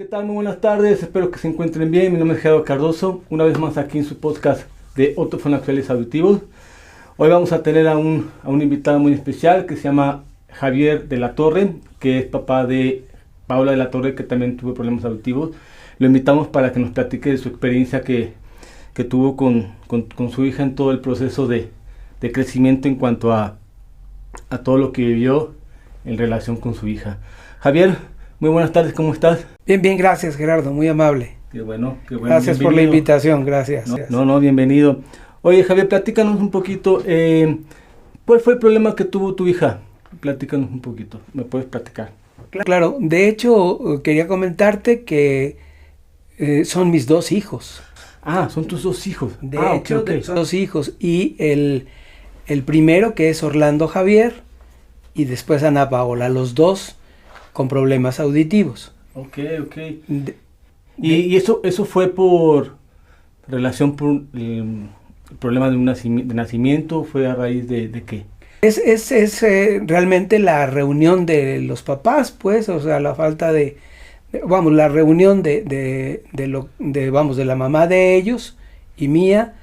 tal? Muy buenas tardes, espero que se encuentren bien. Mi nombre es Gerardo Cardoso, una vez más aquí en su podcast de Otofonoaudiales Auditivos. Hoy vamos a tener a un invitado muy especial que se llama Javier de la Torre, que es papá de Paola de la Torre, que también tuvo problemas auditivos. Lo invitamos para que nos platique de su experiencia que tuvo con su hija en todo el proceso de crecimiento en cuanto a todo lo que vivió en relación con su hija. Javier, muy buenas tardes, ¿cómo estás? Bien, gracias Gerardo, muy amable. Qué bueno. Gracias por la invitación, gracias. No, bienvenido. Oye, Javier, platícanos un poquito, ¿cuál fue el problema que tuvo tu hija? Platícanos un poquito, ¿me puedes platicar? Claro, de hecho quería comentarte que son mis dos hijos. Ah, son tus dos hijos. De hecho, okay. Son dos hijos y el primero que es Orlando Javier y después Ana Paola, los dos con problemas auditivos. Ok. ¿Y eso fue por relación por el problema de nacimiento? ¿Fue a raíz de qué? Es realmente la reunión de los papás, pues, o sea, la falta la reunión de la mamá de ellos y mía.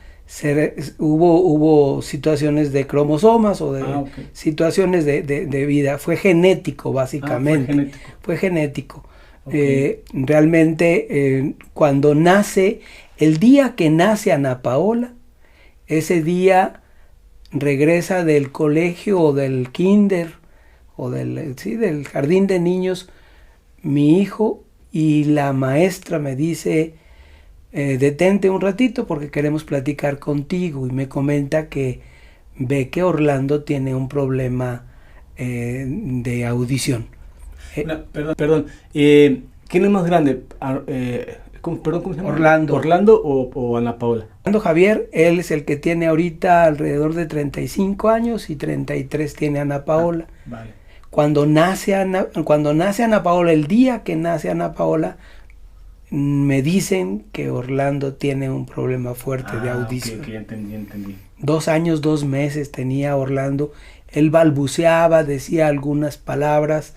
Hubo situaciones de cromosomas o de situaciones de vida. Fue genético, básicamente. Fue genético. Okay. Realmente cuando nace, el día que nace Ana Paola, ese día regresa del colegio o del kinder o del jardín de niños mi hijo, y la maestra me dice: detente un ratito porque queremos platicar contigo, y me comenta que ve que Orlando tiene un problema de audición. Perdón, ¿quién es más grande? ¿Cómo se llama? ¿Orlando o Ana Paola? Orlando Javier, él es el que tiene ahorita alrededor de 35 años y 33 tiene Ana Paola. Vale. Cuando nace Ana Paola, el día que nace Ana Paola, me dicen que Orlando tiene un problema fuerte de audición. Okay, entendí. 2 años, 2 meses tenía Orlando. Él balbuceaba, decía algunas palabras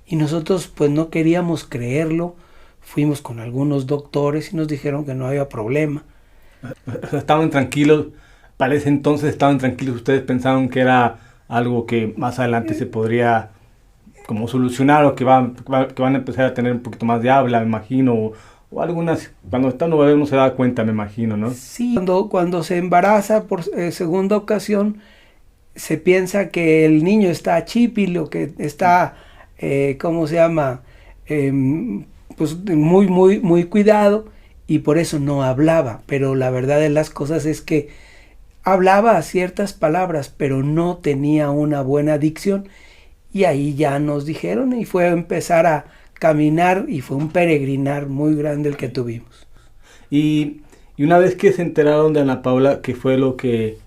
y nosotros pues no queríamos creerlo. Fuimos con algunos doctores y nos dijeron que no había problema. O sea, estaban tranquilos, para ese entonces estaban tranquilos. Ustedes pensaban que era algo que más adelante se podría como solucionar, o que van a empezar a tener un poquito más de habla, me imagino, o algunas, cuando está nuevo uno se da cuenta, me imagino, ¿no? Sí, cuando se embaraza por segunda ocasión, se piensa que el niño está chípilo, que está, pues muy cuidado, y por eso no hablaba. Pero la verdad de las cosas es que hablaba ciertas palabras, pero no tenía una buena dicción, y ahí ya nos dijeron, y fue a empezar a caminar, y fue un peregrinar muy grande el que tuvimos. Y una vez que se enteraron de Ana Paola, ¿qué fue lo que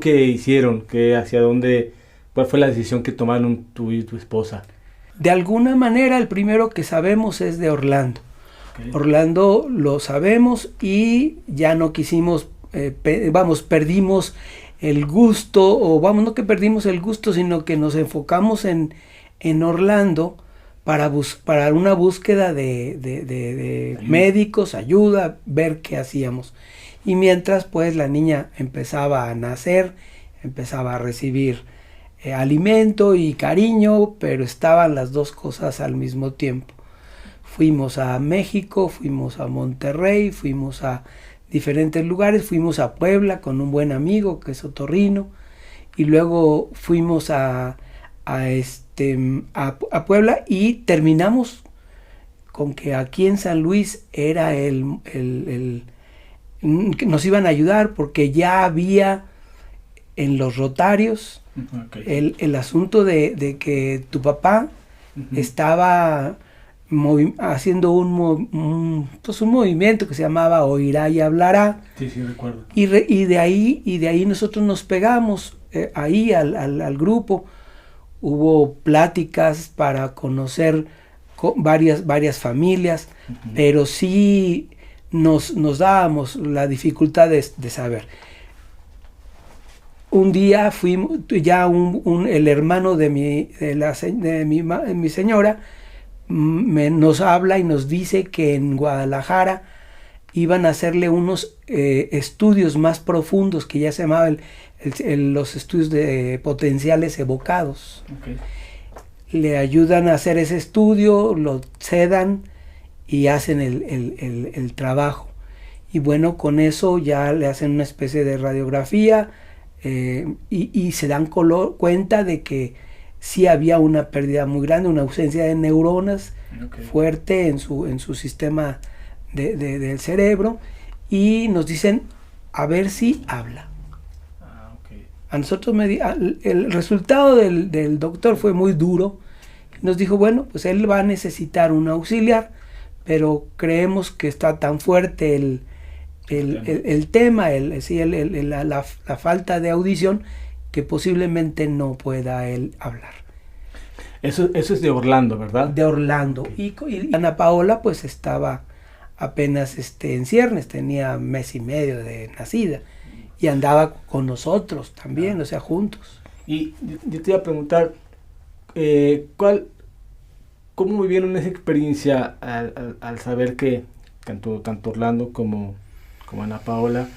hicieron? ¿Cuál fue la decisión que tomaron tú y tu esposa? De alguna manera el primero que sabemos es de Orlando. Okay. Orlando lo sabemos y ya no quisimos, perdimos el gusto, no que perdimos el gusto, sino que nos enfocamos en Orlando para una búsqueda de médicos, ayuda, ver qué hacíamos. Y mientras pues la niña empezaba a nacer, empezaba a recibir alimento y cariño, pero estaban las dos cosas al mismo tiempo. Fuimos a México, fuimos a Monterrey, fuimos a diferentes lugares, fuimos a Puebla con un buen amigo que es otorrino, y luego fuimos a Puebla, y terminamos con que aquí en San Luis era que nos iban a ayudar, porque ya había en los Rotarios el asunto de que tu papá estaba haciendo un movimiento que se llamaba Oirá y Hablará. Sí, recuerdo. Y de ahí nosotros nos pegamos ahí al grupo. Hubo pláticas para conocer varias familias, pero sí nos dábamos la dificultad de saber. Un día fuimos, ya el hermano de mi señora nos habla y nos dice que en Guadalajara iban a hacerle unos estudios más profundos que ya se llamaban los estudios de potenciales evocados. Okay. Le ayudan a hacer ese estudio, lo sedan y hacen el trabajo. Y bueno, con eso ya le hacen una especie de radiografía y se dan cuenta de que sí había una pérdida muy grande, una ausencia de neuronas fuerte en su sistema del cerebro, y nos dicen a ver si habla. A nosotros el resultado del doctor fue muy duro. Nos dijo, bueno, pues él va a necesitar un auxiliar, pero creemos que está tan fuerte el tema, la falta de audición, que posiblemente no pueda él hablar. Eso es de Orlando, ¿verdad? De Orlando. Y Ana Paola pues estaba apenas en ciernes, tenía mes y medio de nacida, y andaba con nosotros también, o sea, juntos. Y yo te iba a preguntar, ¿cómo vivieron esa experiencia al saber que tanto Orlando como Ana Paola,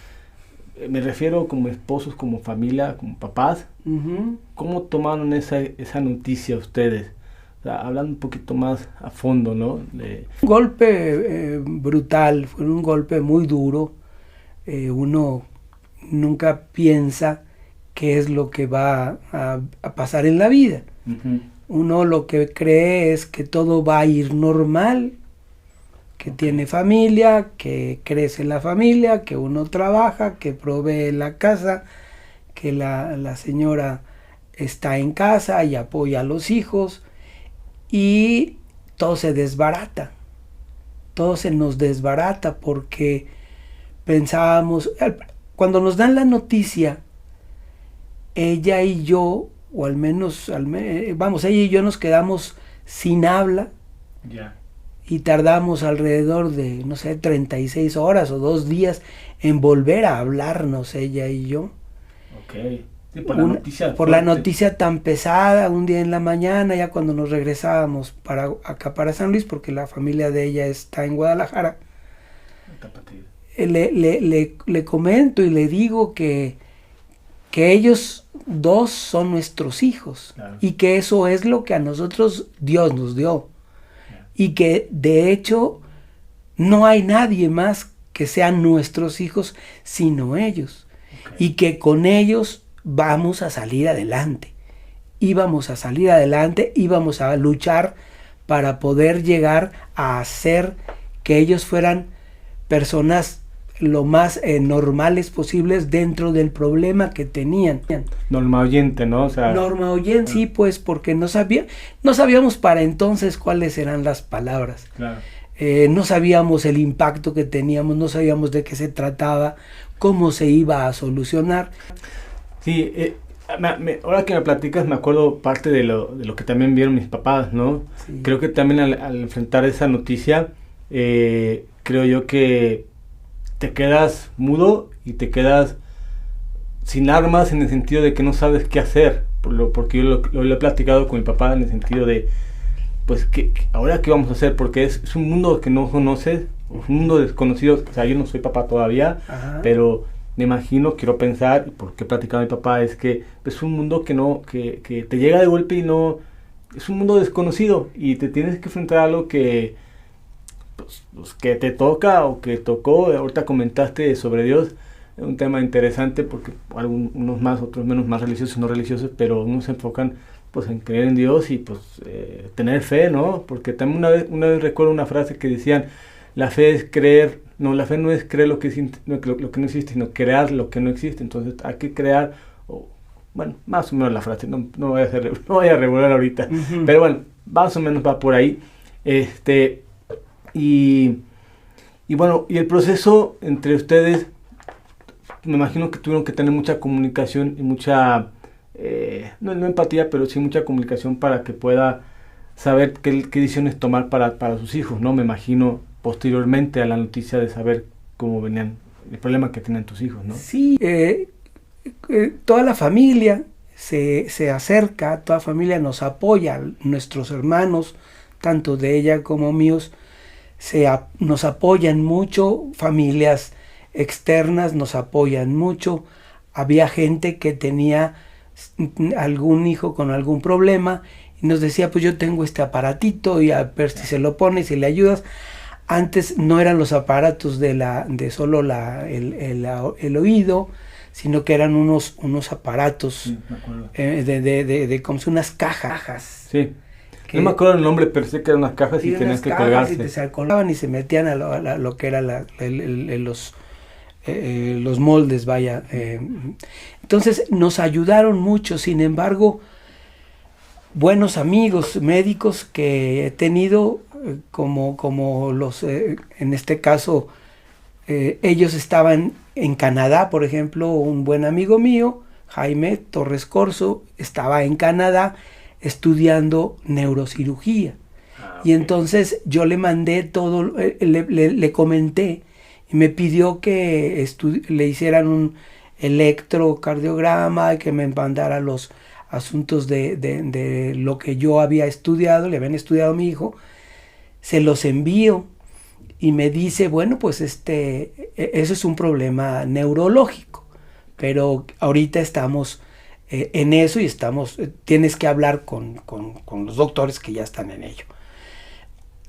me refiero como esposos, como familia, como papás, ¿cómo tomaron esa noticia ustedes? O sea, hablando un poquito más a fondo, ¿no? Un golpe brutal, fue un golpe muy duro. Uno nunca piensa qué es lo que va a pasar en la vida. Uno lo que cree es que todo va a ir normal, que tiene familia, que crece la familia, que uno trabaja, que provee la casa, que la señora está en casa y apoya a los hijos, y todo se desbarata, todo se nos desbarata, porque pensábamos, cuando nos dan la noticia, ella y yo, o al menos, ella y yo nos quedamos sin habla. Yeah. Y tardamos alrededor de, 36 horas o 2 días en volver a hablarnos, ella y yo. Okay. Sí, por la noticia tan pesada, un día en la mañana, ya cuando nos regresábamos acá para San Luis, porque la familia de ella está en Guadalajara, le comento y le digo que ellos dos son nuestros hijos, claro, y que eso es lo que a nosotros Dios nos dio. Y que de hecho no hay nadie más que sean nuestros hijos sino ellos. Y que con ellos vamos a salir adelante. Íbamos a salir adelante, íbamos a luchar para poder llegar a hacer que ellos fueran personas lo más normales posibles dentro del problema que tenían. Norma oyente, ¿no? O sea, norma oyente, sí, pues, porque no sabíamos para entonces cuáles eran las palabras. Claro. No sabíamos el impacto que teníamos, no sabíamos de qué se trataba, cómo se iba a solucionar. Sí, ahora que me platicas me acuerdo parte de lo que también vieron mis papás, ¿no? Sí. Creo que también al enfrentar esa noticia, creo yo que te quedas mudo y te quedas sin armas, en el sentido de que no sabes qué hacer, porque yo lo he platicado con mi papá en el sentido de, pues, ahora qué vamos a hacer, porque es un mundo que no conoces, un mundo desconocido. O sea, yo no soy papá todavía, pero me imagino, quiero pensar, y porque he platicado con mi papá, es que es un mundo que te llega de golpe y no, es un mundo desconocido, y te tienes que enfrentar a algo que pues que te toca o que tocó. Ahorita comentaste sobre Dios, es un tema interesante, porque unos más, otros menos, más religiosos y no religiosos, pero unos se enfocan pues en creer en Dios y pues tener fe, ¿no? Porque también una vez recuerdo una frase que decían, la fe es creer, la fe no es creer lo que no existe, sino crear lo que no existe. Entonces hay que crear, bueno, más o menos la frase, no voy a revelar ahorita, pero bueno, más o menos va por ahí. Y bueno, y el proceso entre ustedes, me imagino que tuvieron que tener mucha comunicación y mucha, no empatía, pero sí mucha comunicación para que pueda saber qué decisiones tomar para sus hijos, ¿no? Me imagino posteriormente a la noticia de saber cómo venían, el problema que tienen tus hijos, ¿no? Sí, toda la familia se acerca, toda la familia nos apoya, nuestros hermanos tanto de ella como míos, nos apoyan mucho, familias externas nos apoyan mucho. Había gente que tenía algún hijo con algún problema y nos decía, pues yo tengo este aparatito y a ver si se lo pones y le ayudas. Antes no eran los aparatos de solo el oído, sino que eran unos aparatos, Sí, me acuerdo. de como si unas cajas. Sí. No me acuerdo el nombre, pero sé que eran unas cajas y tenías que colgarse. Y se colgaban y se metían a lo que era los moldes, vaya. Entonces nos ayudaron mucho. Sin embargo, buenos amigos médicos que he tenido, como los, en este caso, ellos estaban en Canadá, por ejemplo. Un buen amigo mío, Jaime Torres Corso, estaba en Canadá estudiando neurocirugía. Y entonces yo le mandé todo, le comenté y me pidió que le hicieran un electrocardiograma, que me mandara los asuntos de lo que yo había estudiado, le habían estudiado a mi hijo. Se los envío y me dice, bueno, pues eso es un problema neurológico, pero ahorita estamos en eso y tienes que hablar con los doctores que ya están en ello.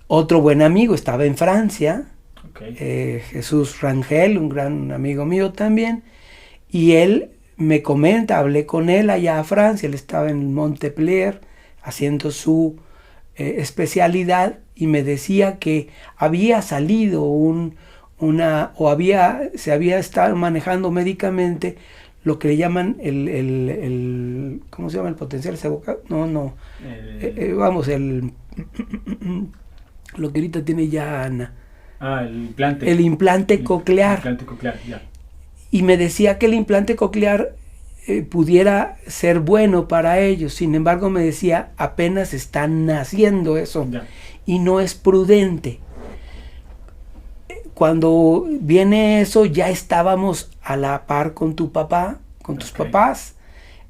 Otro buen amigo estaba en Francia, Jesús Rangel, un gran amigo mío también, y él me comenta, hablé con él allá a Francia, él estaba en Montpellier haciendo su especialidad, y me decía que había salido se había estado manejando médicamente lo que le llaman ¿cómo se llama? El potencial evocado. Lo que ahorita tiene ya Ana. El implante. El implante coclear. El implante coclear, ya. Y me decía que el implante coclear pudiera ser bueno para ellos. Sin embargo, me decía, apenas están naciendo eso. Ya. Y no es prudente. Cuando viene eso, ya estábamos a la par con tu papá, con tus papás,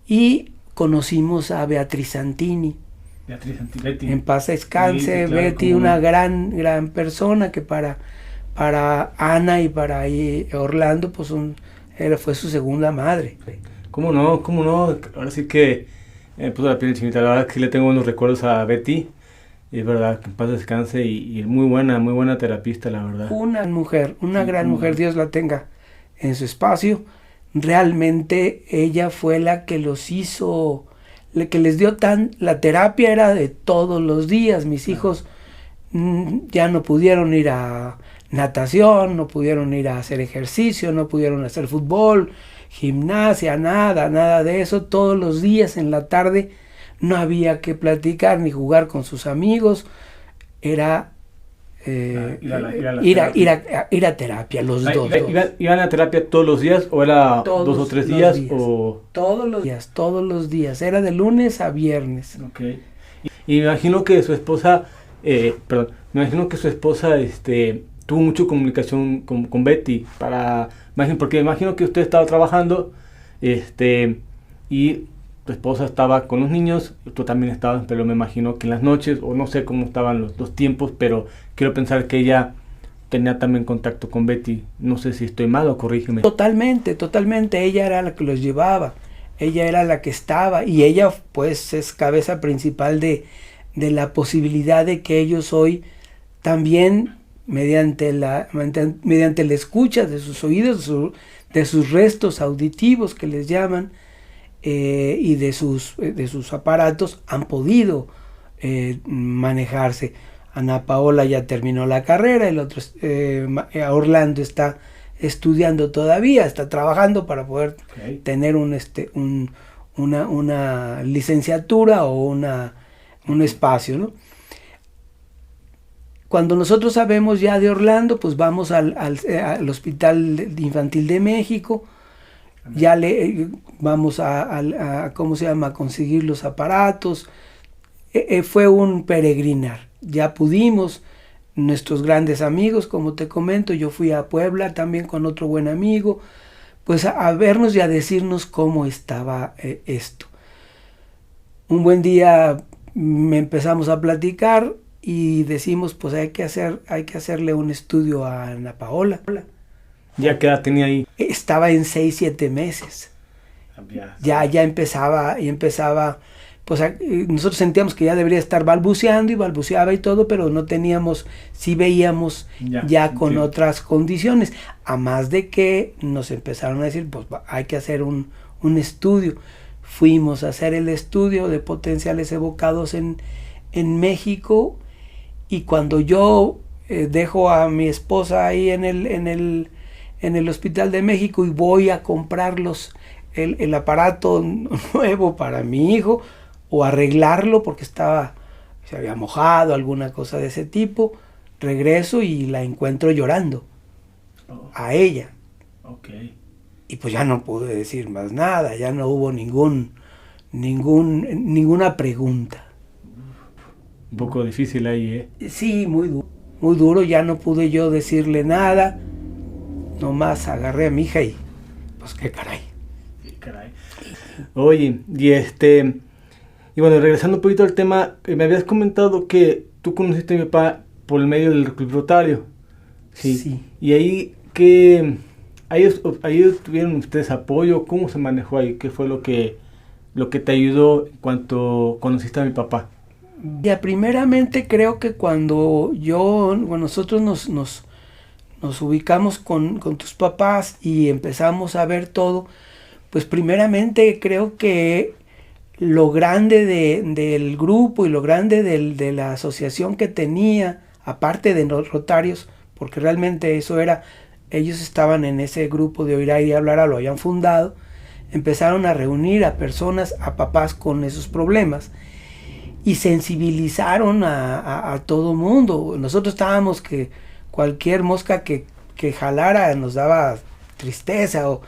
y conocimos a Beatriz Santini. Betty. En paz descanse, sí, claro, Betty, una gran persona que para Ana y para Orlando, pues fue su segunda madre. ¿Cómo no? Ahora sí que puso la piel chinita. La verdad que le tengo buenos recuerdos a Betty. Es verdad, que en paz descanse y muy buena terapista, la verdad. Una gran mujer, Dios la tenga en su espacio. Realmente ella fue la que los hizo, la que les dio la terapia era de todos los días. Mis hijos ya no pudieron ir a natación, no pudieron ir a hacer ejercicio, no pudieron hacer fútbol, gimnasia, nada de eso. Todos los días en la tarde no había que platicar ni jugar con sus amigos, era ir a terapia los dos. ¿Iban a terapia todos los días o era 2 o 3 días? Todos los días, era de lunes a viernes. Okay. Y me imagino que su esposa, tuvo mucha comunicación con Betty, porque me imagino que usted estaba trabajando, y tu esposa estaba con los niños, tú también estabas, pero me imagino que en las noches, o no sé cómo estaban los tiempos, pero quiero pensar que ella tenía también contacto con Betty. No sé si estoy mal o corrígeme. Totalmente, ella era la que los llevaba, ella era la que estaba, y ella pues es cabeza principal de la posibilidad de que ellos hoy también, mediante la escucha de sus oídos, de sus restos auditivos que les llaman, y de sus aparatos, han podido manejarse. Ana Paola ya terminó la carrera, el otro Orlando está estudiando todavía, está trabajando para poder tener una licenciatura o un espacio, ¿no? Cuando nosotros sabemos ya de Orlando, pues vamos al Hospital Infantil de México. Ya vamos a ¿cómo se llama?, a conseguir los aparatos. Fue un peregrinar. Ya pudimos, nuestros grandes amigos, como te comento, yo fui a Puebla también con otro buen amigo, pues a vernos y a decirnos cómo estaba esto. Un buen día empezamos a platicar y decimos, pues hay que hacerle un estudio a Ana Paola. ¿Ya qué edad tenía ahí? Estaba en 6, 7 meses. Ya empezaba, pues nosotros sentíamos que ya debería estar balbuceando y balbuceaba y todo, pero no teníamos, sí veíamos ya con otras condiciones, a más de que nos empezaron a decir, pues hay que hacer un estudio. Fuimos a hacer el estudio de potenciales evocados en México, y cuando yo dejo a mi esposa ahí en el Hospital de México y voy a comprarlos el aparato nuevo para mi hijo, o arreglarlo porque se había mojado, alguna cosa de ese tipo, regreso y la encuentro llorando a ella. Y pues ya no pude decir más nada, ya no hubo ninguna pregunta. Un poco difícil ahí, Sí, muy duro, ya no pude yo decirle nada, nomás agarré a mi hija y pues qué caray. Oye, y bueno, regresando un poquito al tema, me habías comentado que tú conociste a mi papá por el medio del Club Rotario. Sí. Y ahí, ahí tuvieron ustedes apoyo, ¿cómo se manejó ahí? ¿Qué fue lo que te ayudó en cuanto conociste a mi papá? Ya, primeramente creo que cuando nosotros nos ubicamos con tus papás y empezamos a ver todo, pues primeramente creo que lo grande del grupo y lo grande de la asociación que tenía, aparte de los Rotarios, porque realmente eso era, ellos estaban en ese grupo de Oír Aire y Hablar, lo habían fundado, empezaron a reunir a personas, a papás con esos problemas, y sensibilizaron a todo mundo. Nosotros estábamos que cualquier mosca que jalara nos daba tristeza, o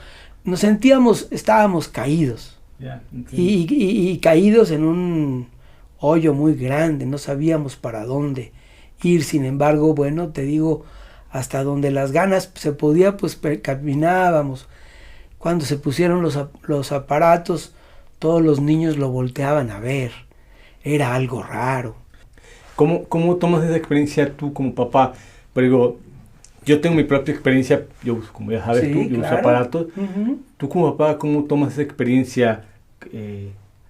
estábamos caídos. Y caídos en un hoyo muy grande, no sabíamos para dónde ir. Sin embargo, bueno, te digo, hasta donde las ganas se podía, pues caminábamos. Cuando se pusieron los aparatos, todos los niños lo volteaban a ver. Era algo raro. ¿Cómo tomas esa experiencia tú como papá? Pero digo, yo tengo mi propia experiencia, yo como ya sabes, yo uso aparatos. Uh-huh. Tú como papá, ¿cómo tomas esa experiencia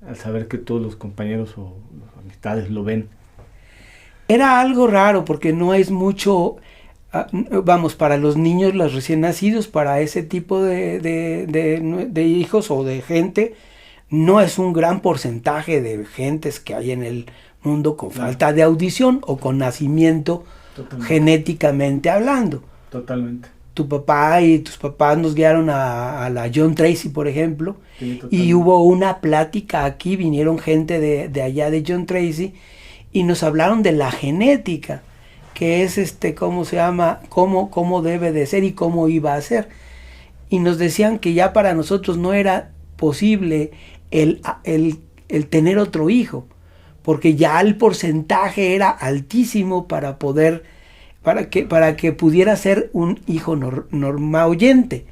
al saber que todos los compañeros o las amistades lo ven? Era algo raro porque no es mucho, para los niños, los recién nacidos, para ese tipo de hijos o de gente, no es un gran porcentaje de gentes que hay en el mundo con falta de audición o con nacimiento genéticamente hablando. Totalmente. Tu papá y tus papás nos guiaron a la John Tracy, por ejemplo, y hubo una plática aquí, vinieron gente de allá de John Tracy y nos hablaron de la genética, que es ¿cómo se llama? Cómo debe de ser y cómo iba a ser. Y nos decían que ya para nosotros no era posible el tener otro hijo, porque ya el porcentaje era altísimo para que pudiera ser un hijo normal oyente.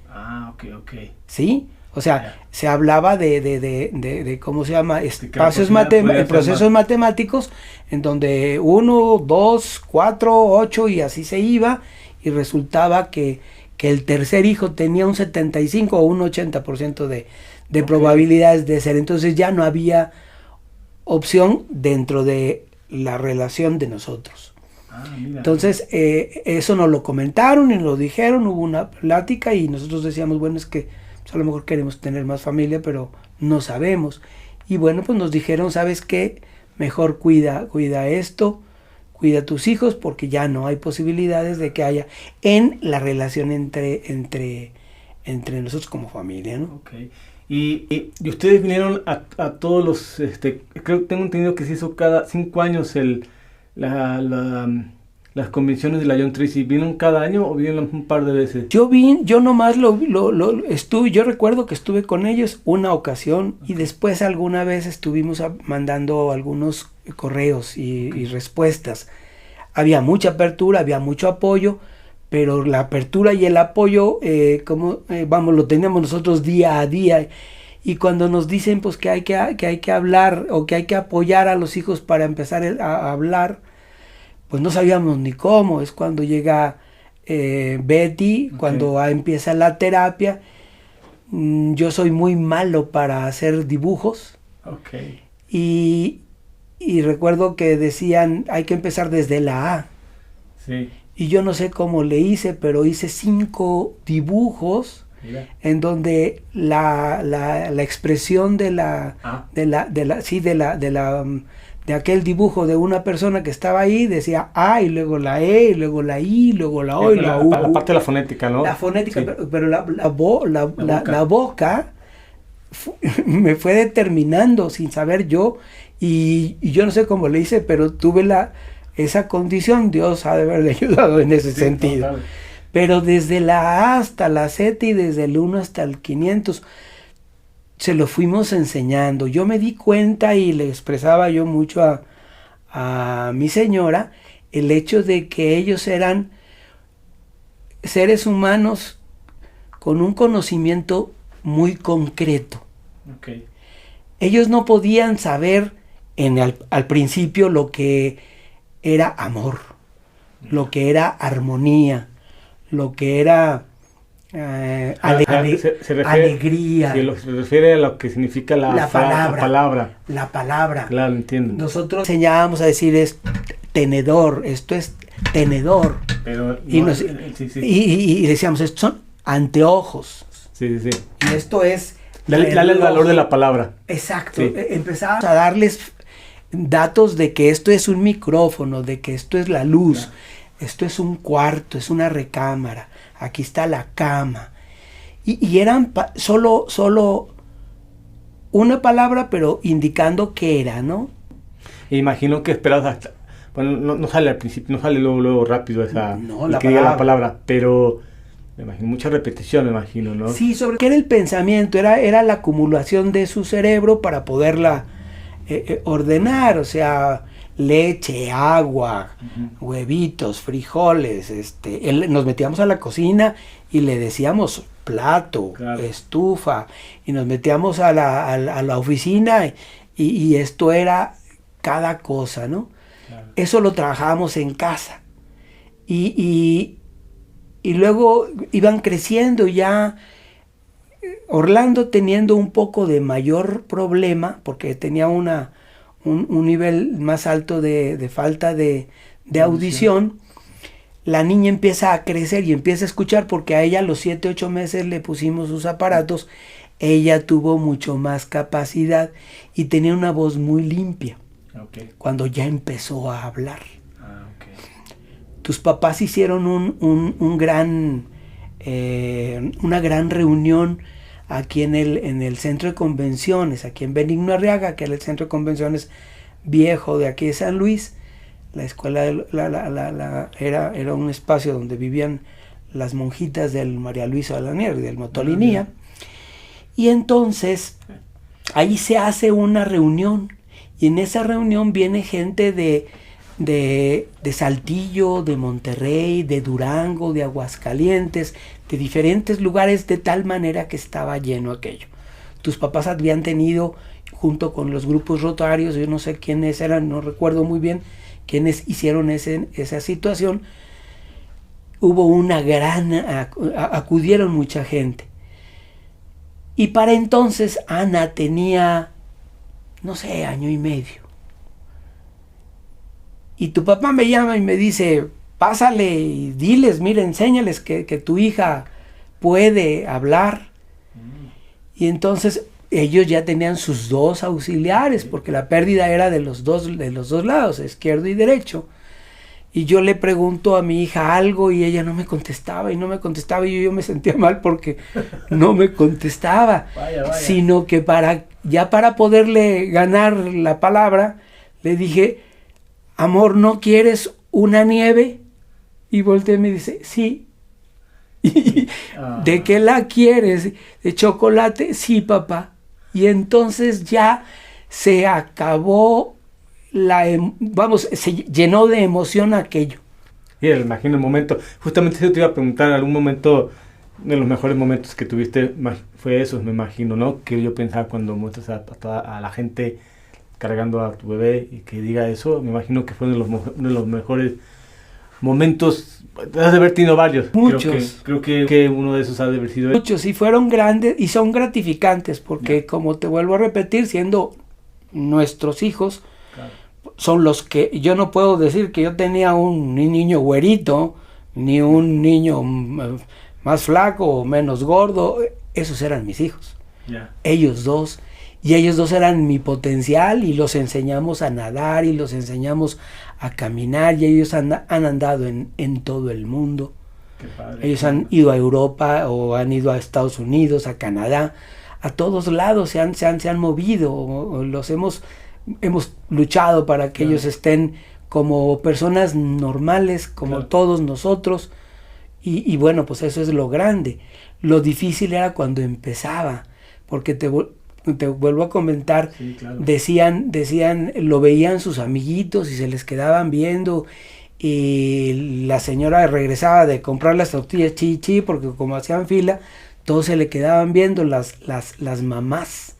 Ok. ¿Sí? O sea, se hablaba de ¿cómo se llama? Procesos matemáticos en donde 1, 2, 4, 8 y así se iba, y resultaba que el tercer hijo tenía un 75 o un 80% de probabilidades de ser. Entonces ya no había opción dentro de la relación de nosotros. Entonces eso nos lo comentaron y nos lo dijeron, hubo una plática y nosotros decíamos, bueno, es que pues, a lo mejor queremos tener más familia, pero no sabemos. Y bueno, pues nos dijeron, ¿sabes qué? Mejor cuida esto, cuida a tus hijos, porque ya no hay posibilidades de que haya en la relación entre nosotros como familia, ¿no? Okay. Y ustedes vinieron a todos los, creo que tengo entendido que se hizo cada 5 años las convenciones de la John Tracy. ¿Vinieron cada año o vinieron un par de veces? Yo nomás estuve, yo recuerdo que estuve con ellos una ocasión y después alguna vez estuvimos mandando algunos correos y respuestas. Había mucha apertura, había mucho apoyo, pero la apertura y el apoyo, lo teníamos nosotros día a día. Y cuando nos dicen pues que hay que hablar o que hay que apoyar a los hijos para empezar a hablar, pues no sabíamos ni cómo. Es cuando llega Betty, cuando empieza la terapia. Yo soy muy malo para hacer dibujos. Y recuerdo que decían, hay que empezar desde la A. Sí. Y yo no sé cómo le hice, pero hice 5 dibujos. Mira. En donde la expresión de aquel dibujo de una persona que estaba ahí decía A, y luego la E, y luego la I, y luego la O, y la U. La parte de la fonética, ¿no? La fonética, sí. pero la boca me fue determinando sin saber yo, y yo no sé cómo le hice, pero tuve esa condición. Dios ha de haberle ayudado en ese sentido. Total. Pero desde la A hasta la Z y desde el 1 hasta el 500 se lo fuimos enseñando. Yo me di cuenta, y le expresaba yo mucho a mi señora, el hecho de que ellos eran seres humanos con un conocimiento muy concreto. Ellos no podían saber al principio lo que era amor, lo que era armonía, lo que era alegría. Se refiere a lo que significa la palabra. La palabra. Claro, entiendo. Nosotros enseñábamos a decir tenedor, esto es tenedor. Pero y decíamos, estos son anteojos. Sí. Y esto es... Dale el valor de la palabra. Exacto. Sí. Empezábamos a darles datos de que esto es un micrófono, de que esto es la luz, esto es un cuarto, es una recámara, aquí está la cama. Y eran solo una palabra, pero indicando qué era, ¿no? Imagino que esperas hasta... Bueno, no sale al principio, no sale luego rápido esa... No, la palabra, pero... Me imagino, mucha repetición, me imagino, ¿no? Sí, sobre qué era el pensamiento, era la acumulación de su cerebro para poderla ordenar, o sea, leche, agua, huevitos, frijoles, nos metíamos a la cocina y le decíamos plato, estufa, y nos metíamos a la oficina y esto era cada cosa, ¿no? Claro. Eso lo trabajábamos en casa y luego iban creciendo ya. Orlando teniendo un poco de mayor problema, porque tenía un nivel más alto de falta de audición, la niña empieza a crecer y empieza a escuchar, porque a ella a los 7, 8 meses le pusimos sus aparatos. Ella tuvo mucho más capacidad y tenía una voz muy limpia cuando ya empezó a hablar. Tus papás hicieron una gran reunión aquí en el centro de convenciones, aquí en Benigno Arriaga, que era el centro de convenciones viejo de aquí de San Luis. La escuela era un espacio donde vivían las monjitas del María Luisa Lanier y del Motolinía. Y entonces ahí se hace una reunión, y en esa reunión viene gente de Saltillo, de Monterrey, de Durango, de Aguascalientes, de diferentes lugares, de tal manera que estaba lleno aquello. Tus papás habían tenido, junto con los grupos rotarios, yo no sé quiénes eran, no recuerdo muy bien quiénes hicieron esa situación. Hubo acudieron mucha gente. Y para entonces Ana tenía, no sé, 1 año y medio. Y tu papá me llama y me dice, pásale y diles, mira, enséñales que tu hija puede hablar. Y entonces ellos ya tenían sus 2 auxiliares, porque la pérdida era de los dos lados, izquierdo y derecho. Y yo le pregunto a mi hija algo y ella no me contestaba y yo me sentía mal porque no me contestaba. Vaya. Sino que para poderle ganar la palabra, le dije, amor, ¿no quieres una nieve? Y volteé y me dice, sí. ¿De qué la quieres? ¿De chocolate? Sí, papá. Y entonces ya se acabó se llenó de emoción aquello. Sí, me imagino el momento. Justamente yo te iba a preguntar, algún momento, de los mejores momentos que tuviste, fue eso, me imagino, ¿no? Que yo pensaba cuando muestras a la gente cargando a tu bebé y que diga eso, me imagino que fue uno de los mejores momentos. Has de haber tenido varios. Muchos. Creo que uno de esos ha de haber sido. Muchos, y fueron grandes y son gratificantes porque, como te vuelvo a repetir, siendo nuestros hijos, claro, son los que, yo no puedo decir que yo tenía un niño güerito, ni un niño más flaco o menos gordo. Esos eran mis hijos. Yeah. Ellos dos. Y ellos dos eran mi potencial y los enseñamos a nadar y los enseñamos a caminar y ellos han andado en todo el mundo. Qué padre. Ellos han ido a Europa o han ido a Estados Unidos, a Canadá, a todos lados se han movido, o los hemos luchado para que ellos estén como personas normales, como todos nosotros. Y bueno, pues eso es lo grande. Lo difícil era cuando empezaba, porque te vuelvo a comentar, decían, lo veían sus amiguitos y se les quedaban viendo, y la señora regresaba de comprar las tortillas chi, porque como hacían fila, todos se le quedaban viendo, las mamás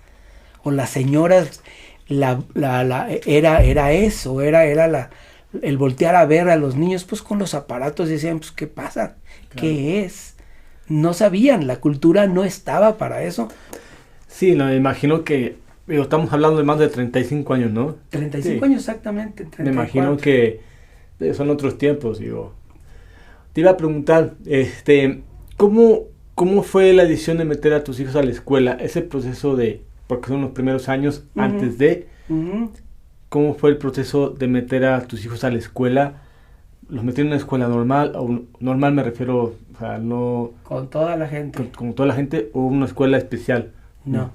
o las señoras, era eso, era el voltear a ver a los niños pues con los aparatos, y decían, pues ¿qué pasa? ¿Qué es? No sabían, la cultura no estaba para eso. Sí, no, me imagino que, estamos hablando de más de 35 años, ¿no? 35 años exactamente. 34. Me imagino que son otros tiempos, digo. Te iba a preguntar, ¿cómo fue la decisión de meter a tus hijos a la escuela? Ese proceso porque son los primeros años antes de, ¿cómo fue el proceso de meter a tus hijos a la escuela? ¿Los metieron en una escuela normal? O normal me refiero, o sea, no... Con toda la gente. Con toda la gente, o una escuela especial. No.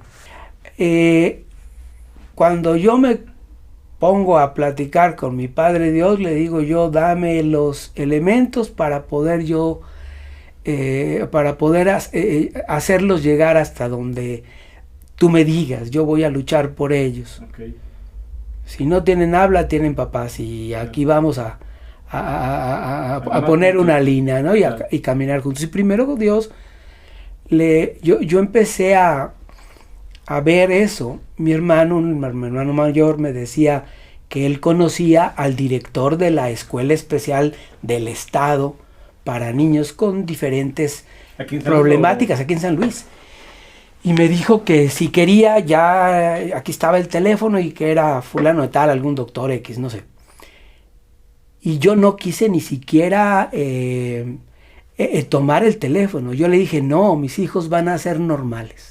Cuando yo me pongo a platicar con mi Padre Dios, le digo yo, dame los elementos para poder yo, hacerlos llegar hasta donde tú me digas. Yo voy a luchar por ellos. Okay. Si no tienen habla, tienen papás, y aquí vamos a poner una línea, ¿no? Y caminar juntos. Y primero Dios, yo empecé a ver eso. Mi hermano mayor me decía que él conocía al director de la escuela especial del estado para niños con diferentes problemáticas aquí en San Luis. Y me dijo que si quería, ya aquí estaba el teléfono, y que era fulano de tal, algún doctor X, no sé. Y yo no quise ni siquiera tomar el teléfono. Yo le dije, no, mis hijos van a ser normales.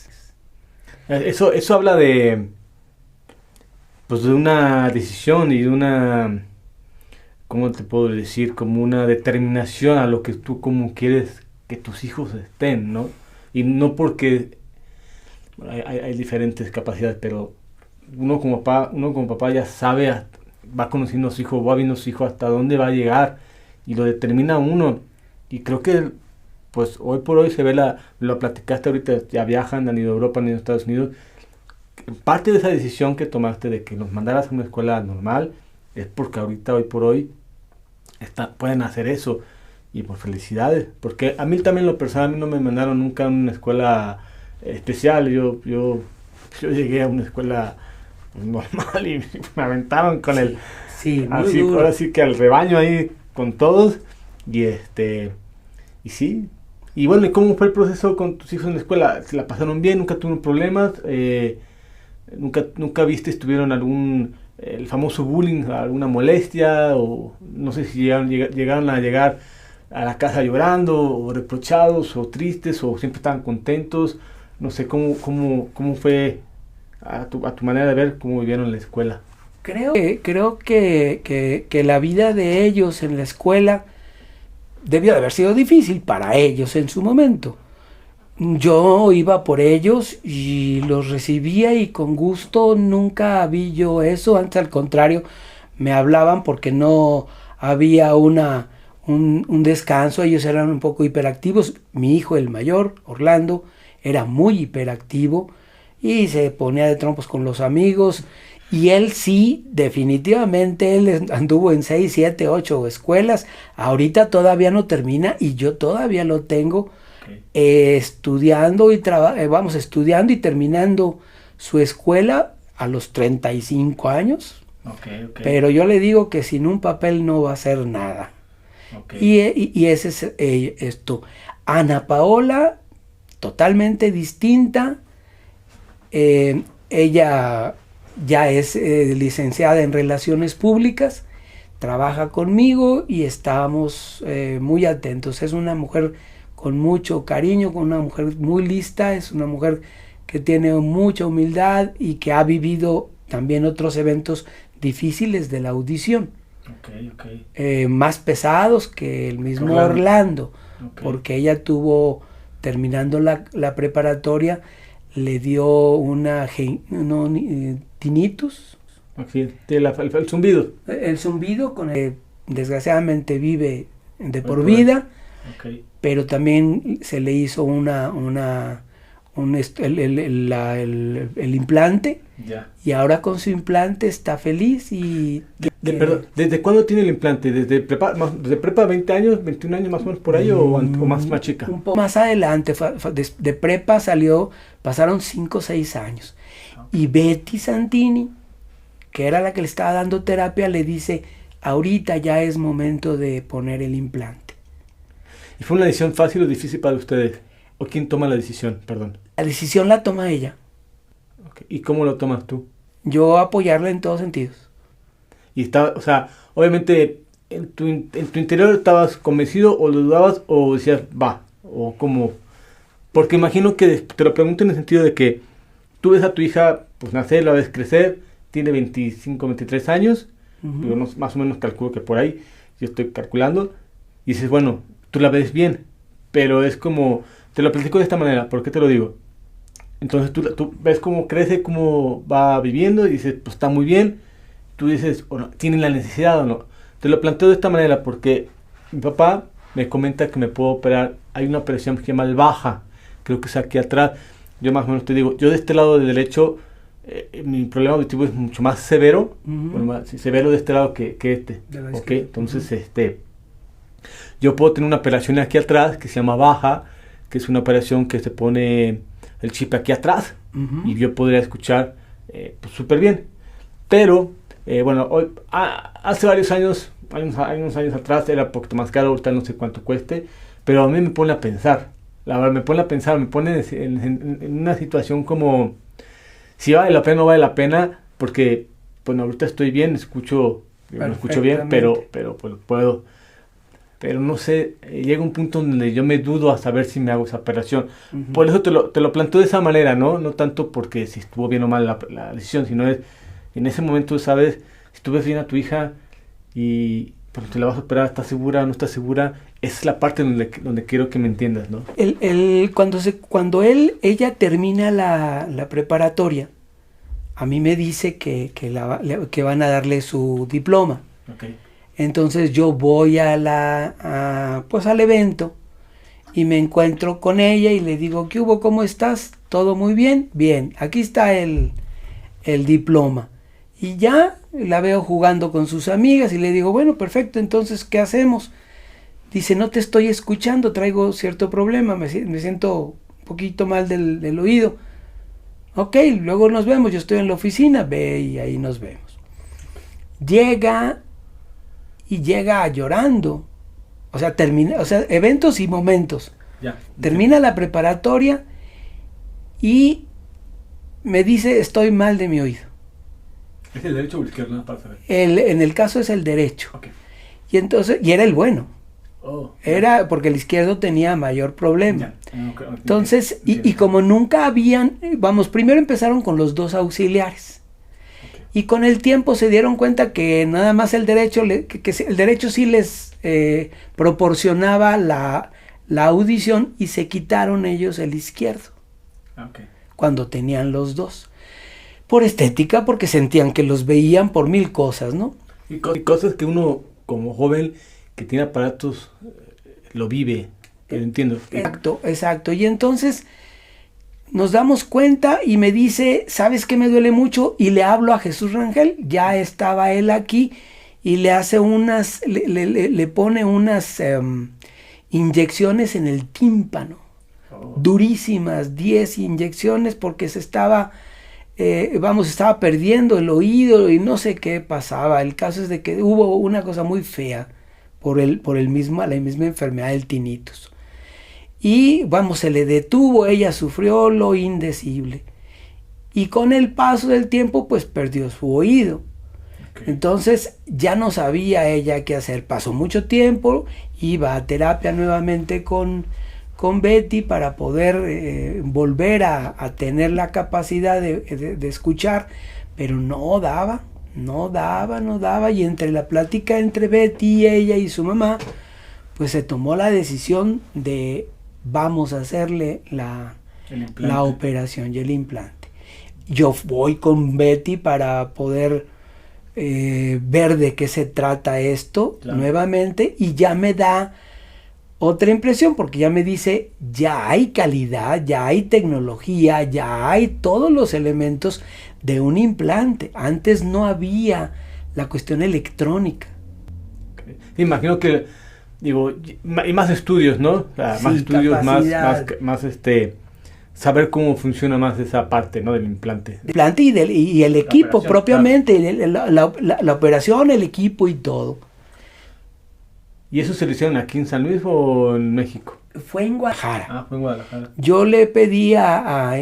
Eso habla de una decisión y de una, ¿cómo te puedo decir? Como una determinación a lo que tú como quieres que tus hijos estén, ¿no? Y no porque hay diferentes capacidades, pero uno como papá ya sabe, va conociendo a su hijo, va viendo a su hijo hasta dónde va a llegar, y lo determina uno. Y creo que pues hoy por hoy se ve lo platicaste ahorita, ya viajan, han ido a Europa, han ido a Estados Unidos. Parte de esa decisión que tomaste de que los mandaras a una escuela normal es porque ahorita, hoy por hoy, pueden hacer eso. Y por felicidades, porque a mí también lo personal, a mí no me mandaron nunca a una escuela especial. Yo llegué a una escuela normal y me aventaron con el... Sí, muy así, duro. Ahora sí que al rebaño ahí con todos. Y sí. Y bueno, ¿y cómo fue el proceso con tus hijos en la escuela? ¿Se la pasaron bien? ¿Nunca tuvieron problemas? ¿Nunca viste, tuvieron el famoso bullying, alguna molestia? O no sé si llegaron a llegar a la casa llorando, o reprochados, o tristes, o siempre estaban contentos. No sé, ¿cómo fue a tu manera de ver cómo vivieron la escuela? Creo que la vida de ellos en la escuela debió de haber sido difícil para ellos en su momento. Yo iba por ellos y los recibía, y con gusto, nunca vi yo eso. Antes, al contrario, me hablaban porque no había un descanso. Ellos eran un poco hiperactivos. Mi hijo, el mayor, Orlando, era muy hiperactivo y se ponía de trompos con los amigos. Y él sí, definitivamente, él anduvo en 6, 7, 8 escuelas. Ahorita todavía no termina, y yo todavía lo tengo estudiando y terminando su escuela a los 35 años. Okay. Pero yo le digo que sin un papel no va a hacer nada. Okay. Y ese es esto. Ana Paola, totalmente distinta. Ella ya es licenciada en Relaciones Públicas, trabaja conmigo y estamos muy atentos. Es una mujer con mucho cariño, con una mujer muy lista, es una mujer que tiene mucha humildad y que ha vivido también otros eventos difíciles de la audición. Más pesados que el mismo Orlando, porque ella tuvo, terminando la preparatoria, le dio una tinnitus. El zumbido. El zumbido, con el, desgraciadamente vive de por vida, pero también se le hizo el implante, y ahora con su implante está feliz. Perdón, ¿desde cuándo tiene el implante? ¿Desde prepa 20 años, 21 años más o menos por ahí, o más chica? Un poco más adelante, de prepa pasaron 5 o 6 años. Y Betty Santini, que era la que le estaba dando terapia, le dice, ahorita ya es momento de poner el implante. ¿Y fue una decisión fácil o difícil para ustedes? ¿O quién toma la decisión? Perdón. La decisión la toma ella. ¿Y cómo lo tomas tú? Yo apoyarla en todos sentidos. Y estaba, o sea, obviamente en tu interior estabas convencido, o lo dudabas, o decías, va, o como... Porque imagino que te lo pregunto en el sentido de que tú ves a tu hija pues nacer, la ves crecer, tiene 25, 23 años, yo más o menos calculo que por ahí, yo estoy calculando, y dices, bueno, tú la ves bien, pero es como, te lo platico de esta manera, ¿por qué te lo digo? Entonces tú ves cómo crece, cómo va viviendo, y dices, pues está muy bien, tú dices, o no, ¿tiene la necesidad o no? Te lo planteo de esta manera porque mi papá me comenta que me puedo operar, hay una operación que se llama el baja, creo que es aquí atrás, yo más o menos te digo, yo de este lado del derecho, mi problema auditivo es mucho más severo, bueno, más severo de este lado que este, ¿ok? Entonces, yo puedo tener una operación aquí atrás que se llama baja, que es una operación que se pone el chip aquí atrás, y yo podría escuchar pues súper bien, pero bueno, hoy, hace varios años, unos años atrás era un poquito más caro, ahorita no sé cuánto cueste, pero a mí me pone a pensar, la verdad me pone en una situación como si vale la pena o no vale la pena, porque bueno, ahorita estoy bien, me escucho bien, pero pues puedo, pero no sé, llega un punto donde yo me dudo a saber si me hago esa operación. Por eso te lo planteo de esa manera, ¿no? No tanto porque si estuvo bien o mal la decisión, sino es, en ese momento, ¿sabes? Si tú ves bien a tu hija y pues, te la vas a operar, ¿estás segura o no estás segura? Esa es la parte donde quiero que me entiendas, ¿no? Cuando ella termina la preparatoria, a mí me dice que van a darle su diploma. Entonces yo voy pues al evento y me encuentro con ella y le digo, ¿qué hubo? ¿Cómo estás? ¿Todo muy bien? Bien, aquí está el diploma. Y ya la veo jugando con sus amigas y le digo, bueno, perfecto, entonces, ¿qué hacemos? Dice, no te estoy escuchando, traigo cierto problema, me siento un poquito mal del oído. Ok, luego nos vemos, yo estoy en la oficina, ve y ahí nos vemos. Llega llorando, o sea, eventos y momentos. Termina la preparatoria y me dice, estoy mal de mi oído. ¿Es el derecho o el izquierdo? En el caso es el derecho. Y era el bueno. Era porque el izquierdo tenía mayor problema. Entonces, y como nunca habían, primero empezaron con los dos auxiliares. Y con el tiempo se dieron cuenta que nada más el derecho, que el derecho sí les proporcionaba la audición, y se quitaron ellos el izquierdo. Cuando tenían los dos. Por estética, porque sentían que los veían por mil cosas, ¿no? Y cosas que uno, como joven, que tiene aparatos, lo vive, lo entiendo. Exacto. Y entonces nos damos cuenta y me dice, ¿sabes qué me duele mucho? Y le hablo a Jesús Rangel, ya estaba él aquí, y le hace le pone unas inyecciones en el tímpano, durísimas, 10 inyecciones, porque se estaba estaba perdiendo el oído y no sé qué pasaba. El caso es de que hubo una cosa muy fea por la misma enfermedad del tinnitus. Y se le detuvo, ella sufrió lo indecible. Y con el paso del tiempo, pues perdió su oído. Okay. Entonces ya no sabía ella qué hacer. Pasó mucho tiempo, iba a terapia nuevamente con Betty para poder volver a tener la capacidad de escuchar, pero no daba. Y entre la plática entre Betty, ella y su mamá, pues se tomó la decisión de vamos a hacerle la operación y el implante. Yo voy con Betty para poder ver de qué se trata esto nuevamente, y ya me da otra impresión, porque ya me dice, ya hay calidad, ya hay tecnología, ya hay todos los elementos de un implante. Antes no había la cuestión electrónica. Okay. Imagino que, hay más estudios, ¿no? O sea, sí, más estudios, más saber cómo funciona más esa parte, ¿no? Del implante. El implante y el equipo propiamente, claro. la operación, el equipo y todo. ¿Y eso se lo hicieron aquí en San Luis o en México? Fue en Guadalajara. Fue en Guadalajara. Yo le pedí a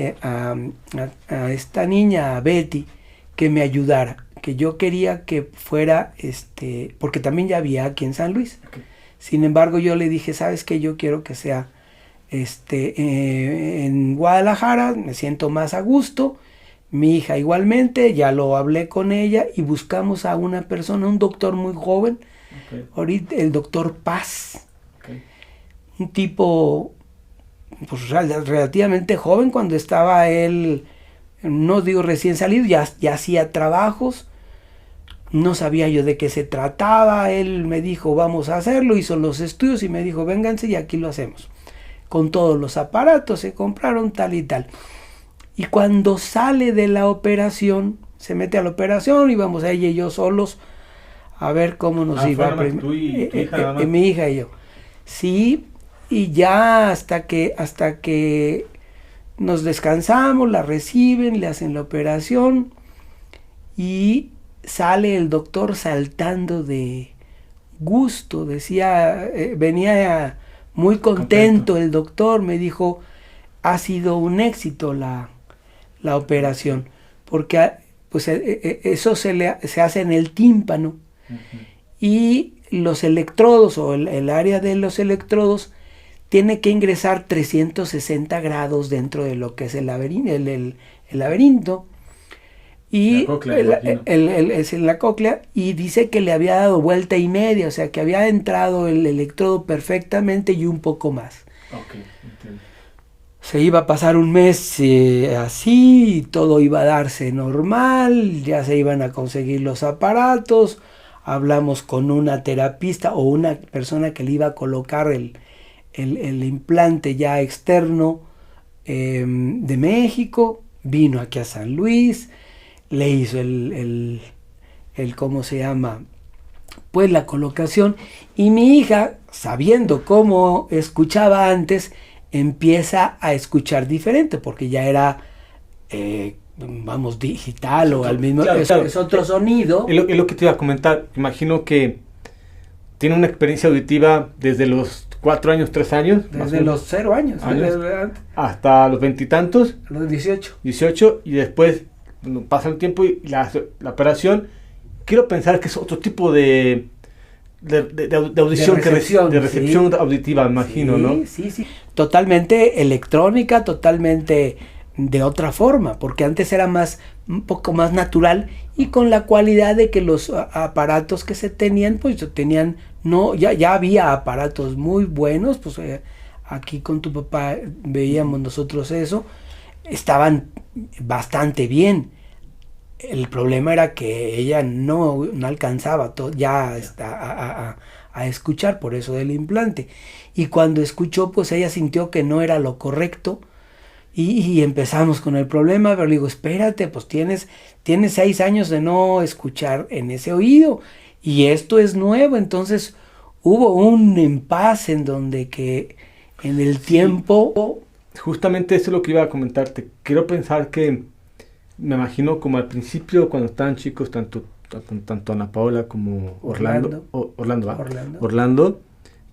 esta niña, a Betty, que me ayudara, que yo quería que fuera, porque también ya había aquí en San Luis. Okay. Sin embargo, yo le dije, ¿sabes qué? Yo quiero que sea en Guadalajara, me siento más a gusto. Mi hija igualmente, ya lo hablé con ella y buscamos a una persona, un doctor muy joven. Okay. Ahorita el doctor Paz, okay. Un tipo pues, relativamente joven cuando estaba él, no digo recién salido, ya hacía trabajos, no sabía yo de qué se trataba. Él me dijo vamos a hacerlo, hizo los estudios y me dijo vénganse y aquí lo hacemos, con todos los aparatos, se compraron tal y tal. Y cuando sale de la operación, se mete a la operación y vamos a ella y yo solos a ver cómo nos iba. Mi hija y yo. Sí, y ya hasta que nos descansamos, la reciben, le hacen la operación y sale el doctor saltando de gusto. Decía, venía muy contento el doctor, me dijo, ha sido un éxito la operación, porque pues eso se hace en el tímpano. Uh-huh. Y los electrodos o el área de los electrodos tiene que ingresar 360 grados dentro de lo que es el laberinto y la cóclea, y dice que le había dado vuelta y media, o sea que había entrado el electrodo perfectamente y un poco más. Okay, entiendo. Se iba a pasar un mes así, todo iba a darse normal, ya se iban a conseguir los aparatos. Hablamos con una terapista o una persona que le iba a colocar el implante ya externo de México. Vino aquí a San Luis, le hizo ¿cómo se llama? Pues la colocación. Y mi hija, sabiendo cómo escuchaba antes, empieza a escuchar diferente, porque ya era digital o al mismo claro, es otro sonido. Es lo que te iba a comentar. Imagino que tiene una experiencia auditiva desde los 4 años, 3 años. Desde los 0 años. Hasta los 20 y tantos. Los 18. 18 y después pasa el tiempo y la operación. Quiero pensar que es otro tipo de audición, de recepción sí. Auditiva, imagino, sí, ¿no? Sí. Totalmente electrónica, totalmente de otra forma, porque antes era un poco más natural y con la cualidad de que los aparatos que se tenían, pues ya había aparatos muy buenos, pues aquí con tu papá veíamos nosotros eso, estaban bastante bien. El problema era que ella no alcanzaba a escuchar, por eso del implante. Y cuando escuchó, pues ella sintió que no era lo correcto y empezamos con el problema. Pero le digo, espérate, pues tienes 6 años de no escuchar en ese oído y esto es nuevo. Entonces hubo un impasse en donde que en el tiempo... Justamente eso es lo que iba a comentarte. Quiero pensar que me imagino como al principio, cuando estaban chicos, tanto Ana Paola como Orlando,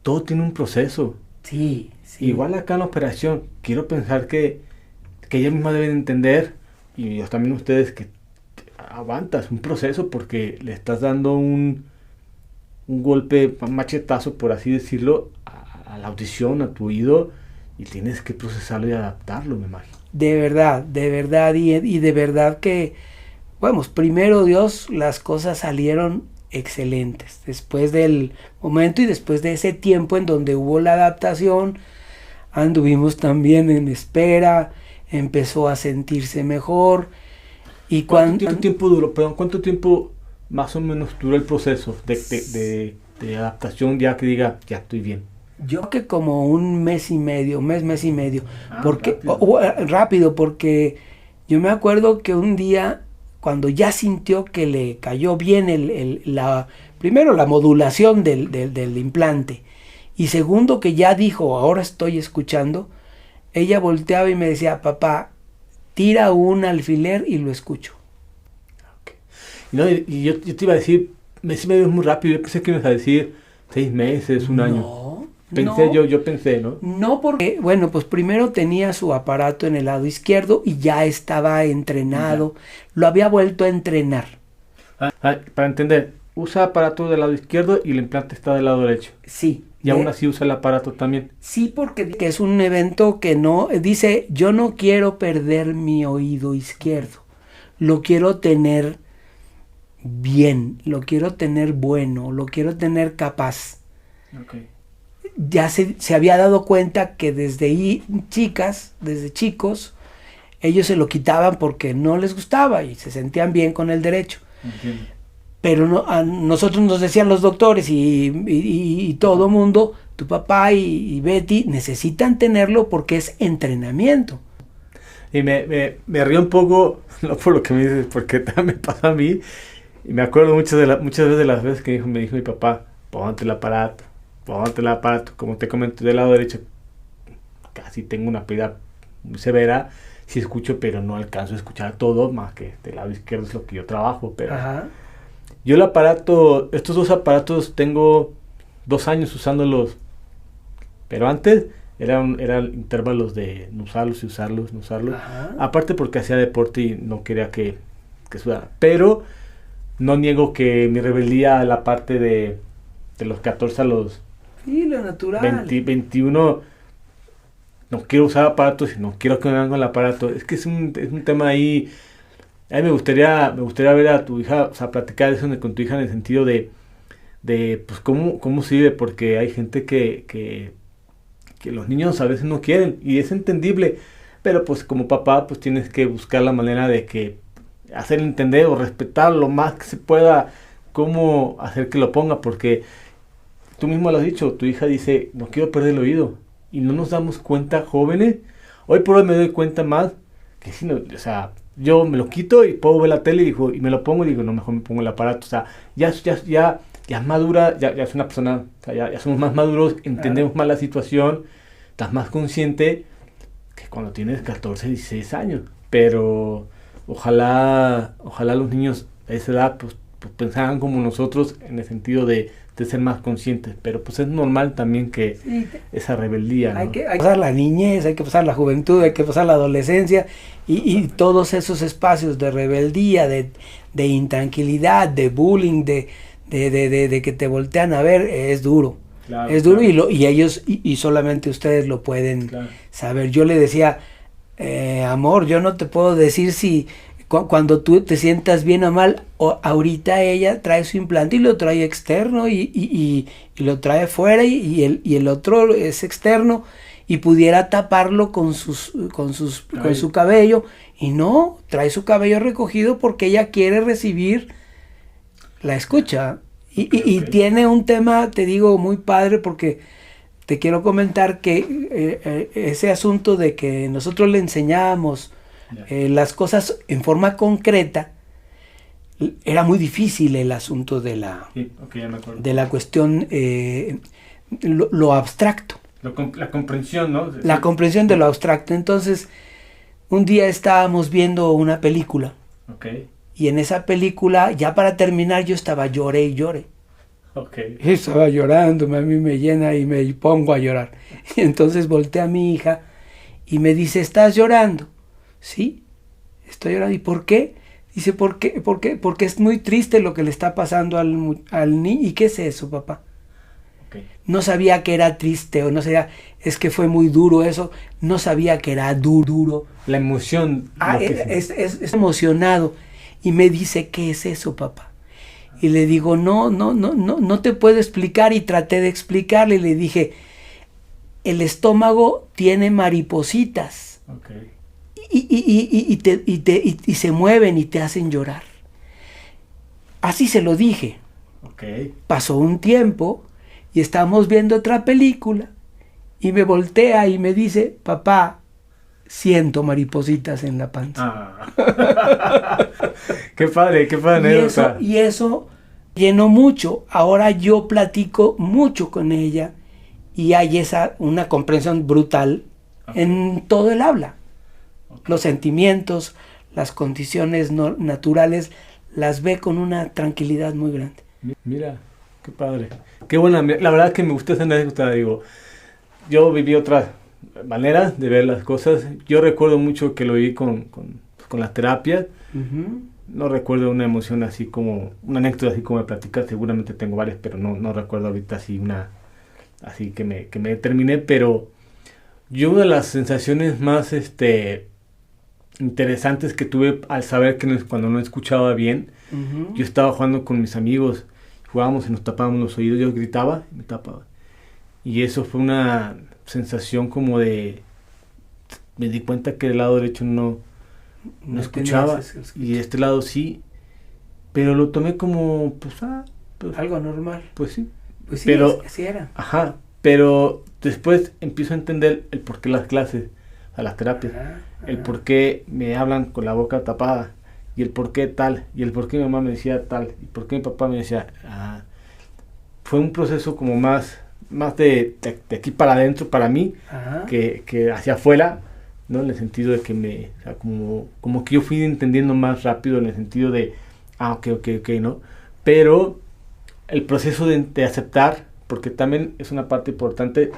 todo tiene un proceso. Sí. Igual acá en la operación, quiero pensar que ellas mismas deben entender, y también ustedes, que aguantas un proceso porque le estás dando un golpe, un machetazo, por así decirlo, a la audición, a tu oído, y tienes que procesarlo y adaptarlo, me imagino. De verdad, y de verdad que, bueno, primero Dios, las cosas salieron excelentes. Después del momento y después de ese tiempo en donde hubo la adaptación, anduvimos también en espera, empezó a sentirse mejor. Y ¿Cuánto tiempo duró? Perdón, ¿cuánto tiempo más o menos duró el proceso de adaptación, ya que diga, ya estoy bien? Yo que como un mes y medio. Porque rápido, porque yo me acuerdo que un día, cuando ya sintió que le cayó bien primero la modulación del implante, y segundo que ya dijo, ahora estoy escuchando, ella volteaba y me decía, papá, tira un alfiler y lo escucho. Okay. No, y yo te iba a decir, mes y medio es muy rápido, yo pensé que ibas a decir 6 meses, un año. Yo pensé, ¿no? No, porque, bueno, pues primero tenía su aparato en el lado izquierdo y ya estaba entrenado, lo había vuelto a entrenar. Para entender, usa aparato del lado izquierdo y el implante está del lado derecho. Sí. Y aún así usa el aparato también. Sí, porque es un evento que no, dice, yo no quiero perder mi oído izquierdo, lo quiero tener bien, lo quiero tener bueno, lo quiero tener capaz. Okay. Ya se había dado cuenta que desde chicos, ellos se lo quitaban porque no les gustaba y se sentían bien con el derecho. Entiendo. Pero no, a nosotros nos decían los doctores y todo mundo, tu papá y Betty necesitan tenerlo porque es entrenamiento. Y me río un poco, no por lo que me dices, porque también me pasa a mí. Y me acuerdo muchas veces de las veces que me dijo mi papá, ponte el aparato, como te comento, del lado derecho casi tengo una pérdida muy severa, sí escucho, pero no alcanzo a escuchar todo, más que del lado izquierdo es lo que yo trabajo, pero Ajá. Yo estos dos aparatos tengo 2 años usándolos, pero antes eran intervalos de no usarlos y usarlos, no usarlos, aparte porque hacía deporte y no quería que sudara, pero no niego que mi rebeldía a la parte de los 14 a los Sí, lo natural. 21, no quiero usar aparatos y no quiero que me vengan con el aparato. Es que es un tema ahí. A mí me gustaría ver a tu hija, o sea, platicar eso con tu hija en el sentido de pues cómo se vive, porque hay gente que los niños a veces no quieren, y es entendible, pero pues como papá pues tienes que buscar la manera de que hacer entender o respetar lo más que se pueda cómo hacer que lo ponga, porque tú mismo lo has dicho, tu hija dice, no quiero perder el oído, y no nos damos cuenta, jóvenes. Hoy por hoy me doy cuenta más que si no, o sea, yo me lo quito y puedo ver la tele y me lo pongo y digo, no, mejor me pongo el aparato. O sea, ya es madura, ya es una persona, o sea, ya somos más maduros, entendemos más la situación, estás más consciente que cuando tienes 14, 16 años. Pero ojalá los niños a esa edad pues pensaran como nosotros, en el sentido de ser más conscientes, pero pues es normal también que esa rebeldía, ¿no? Hay que pasar la niñez, hay que pasar la juventud, hay que pasar la adolescencia y todos esos espacios de rebeldía, de intranquilidad, de bullying, de que te voltean a ver, es duro. Claro, es duro, claro. Y ellos y solamente ustedes lo pueden saber. Yo le decía, amor, yo no te puedo decir si cuando tú te sientas bien o mal, ahorita ella trae su implante y lo trae externo y lo trae fuera y el otro es externo y pudiera taparlo con su cabello, y no, trae su cabello recogido porque ella quiere recibir la escucha. Y tiene un tema, te digo, muy padre, porque te quiero comentar que ese asunto de que nosotros le enseñábamos las cosas en forma concreta, era muy difícil el asunto de la cuestión, lo abstracto. La comprensión, ¿no? La comprensión de lo abstracto. Entonces, Un día estábamos viendo una película. Okay. Y en esa película, ya para terminar, yo estaba lloré y lloré. Okay. Estaba llorando, a mí me llena y me pongo a llorar. Y entonces volteé a mi hija y me dice, ¿estás llorando? Sí, estoy llorando. ¿Y por qué? Dice, ¿por qué? Porque es muy triste lo que le está pasando al niño. ¿Y qué es eso, papá? Okay. No sabía que era triste, o no sabía, es que fue muy duro eso, no sabía que era duro. La emoción. Es emocionado. Y me dice, ¿qué es eso, papá? Y le digo, no te puedo explicar. Y traté de explicarle, y le dije, el estómago tiene maripositas. Okay. Y se mueven y te hacen llorar. Así se lo dije. Okay. Pasó un tiempo y estábamos viendo otra película y me voltea y me dice, papá, siento maripositas en la panza. Qué padre anécdota. Y eso llenó mucho. Ahora yo platico mucho con ella y hay una comprensión brutal en todo el habla. Los sentimientos, las condiciones naturales, las ve con una tranquilidad muy grande. Mira, qué padre. Qué buena. La verdad es que me gusta esa anécdota. Digo, yo viví otras maneras de ver las cosas. Yo recuerdo mucho que lo vi con las terapias. Uh-huh. No recuerdo una emoción así como, una anécdota así como me platicas. Seguramente tengo varias, pero no recuerdo ahorita así una, así que me determiné. Pero yo una de las sensaciones más interesantes que tuve al saber que cuando no escuchaba bien, uh-huh. yo estaba jugando con mis amigos, jugábamos y nos tapábamos los oídos, yo gritaba y me tapaba. Y eso fue una sensación como de, me di cuenta que del lado derecho no escuchaba y de este lado sí, pero lo tomé como, pues algo normal. Pues sí. Pues sí, pero, así era. Ajá, pero después empiezo a entender el por qué las clases, a las terapias, el por qué me hablan con la boca tapada, y el por qué tal, y el por qué mi mamá me decía tal, y por qué mi papá me decía, fue un proceso como más de aquí para adentro para mí, que hacia afuera, ¿no? En el sentido de que o sea, como que yo fui entendiendo más rápido, en el sentido de, ok, ¿no? Pero el proceso de aceptar, porque también es una parte importante,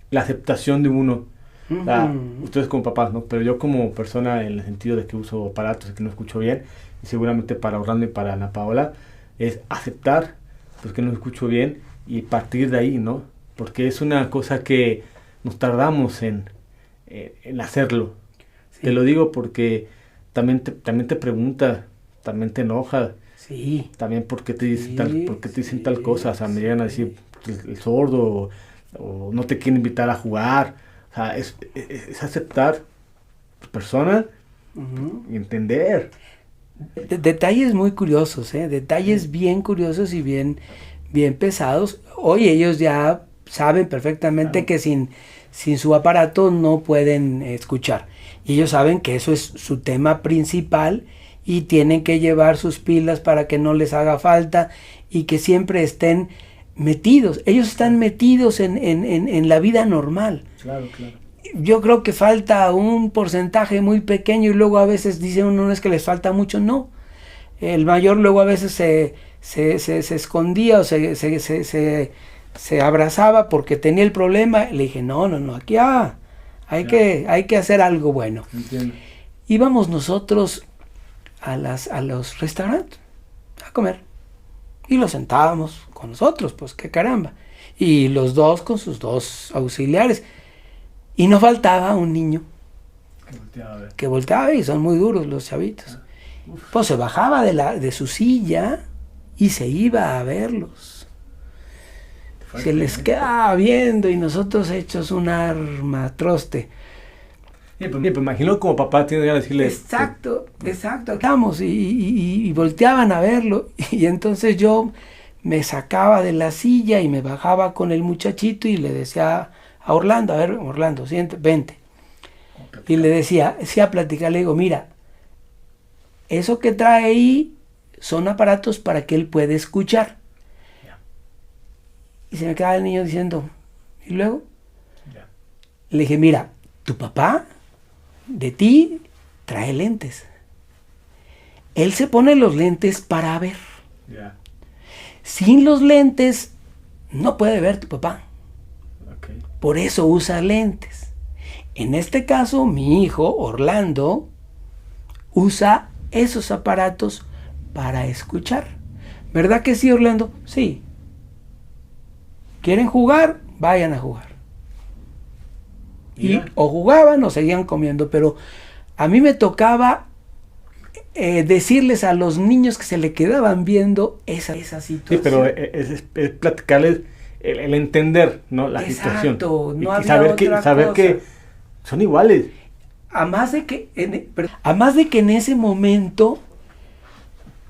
la aceptación de uno. O sea, ustedes como papás, ¿no? Pero yo como persona, en el sentido de que uso aparatos y que no escucho bien, y seguramente para Orlando y para Ana Paola, es aceptar pues que no escucho bien y partir de ahí, ¿no? Porque es una cosa que nos tardamos en hacerlo. Sí. Te lo digo porque también te pregunta, también te enoja. Sí. También por qué te dicen tal cosa, o sea, me llegan a decir el sordo o no te quieren invitar a jugar. O sea, es aceptar tu persona y entender. Detalles muy curiosos, detalles bien curiosos y bien pesados. Hoy ellos ya saben perfectamente que sin su aparato no pueden escuchar. Y ellos saben que eso es su tema principal y tienen que llevar sus pilas para que no les haga falta y que siempre estén metidos. Ellos están metidos en la vida normal. Claro. Yo creo que falta un porcentaje muy pequeño y luego a veces dicen uno no es que les falta mucho, no. El mayor luego a veces se escondía o se abrazaba porque tenía el problema. Le dije, no, aquí hay que hacer algo bueno. Entiendo. Íbamos nosotros a los restaurantes a comer y los sentábamos con nosotros, pues qué caramba. Y los dos con sus dos auxiliares. Y no faltaba un niño que volteaba y son muy duros los chavitos. Pues se bajaba de su silla y se iba a verlos. Se les quedaba viendo y nosotros hechos un armatroste. Pues imagino como papá tiene que decirle. Exacto. Estamos y volteaban a verlo y entonces yo me sacaba de la silla y me bajaba con el muchachito y le decía a Orlando, a ver, Orlando, vente. Y le decía, a platicar, le digo, mira, eso que trae ahí son aparatos para que él pueda escuchar. Y se me quedaba el niño diciendo, ¿y luego? Le dije, mira, tu papá de ti trae lentes. Él se pone los lentes para ver. Yeah. Sin los lentes no puede ver tu papá. Okay. Por eso usa lentes. En este caso, mi hijo, Orlando, usa esos aparatos para escuchar. ¿Verdad que sí, Orlando? Sí. ¿Quieren jugar? Vayan a jugar. Y o jugaban o seguían comiendo, pero a mí me tocaba decirles a los niños que se le quedaban viendo esa situación. Sí, pero es platicarles el entender, ¿no? La situación. Exacto, no y saber que son iguales. Además de que en ese momento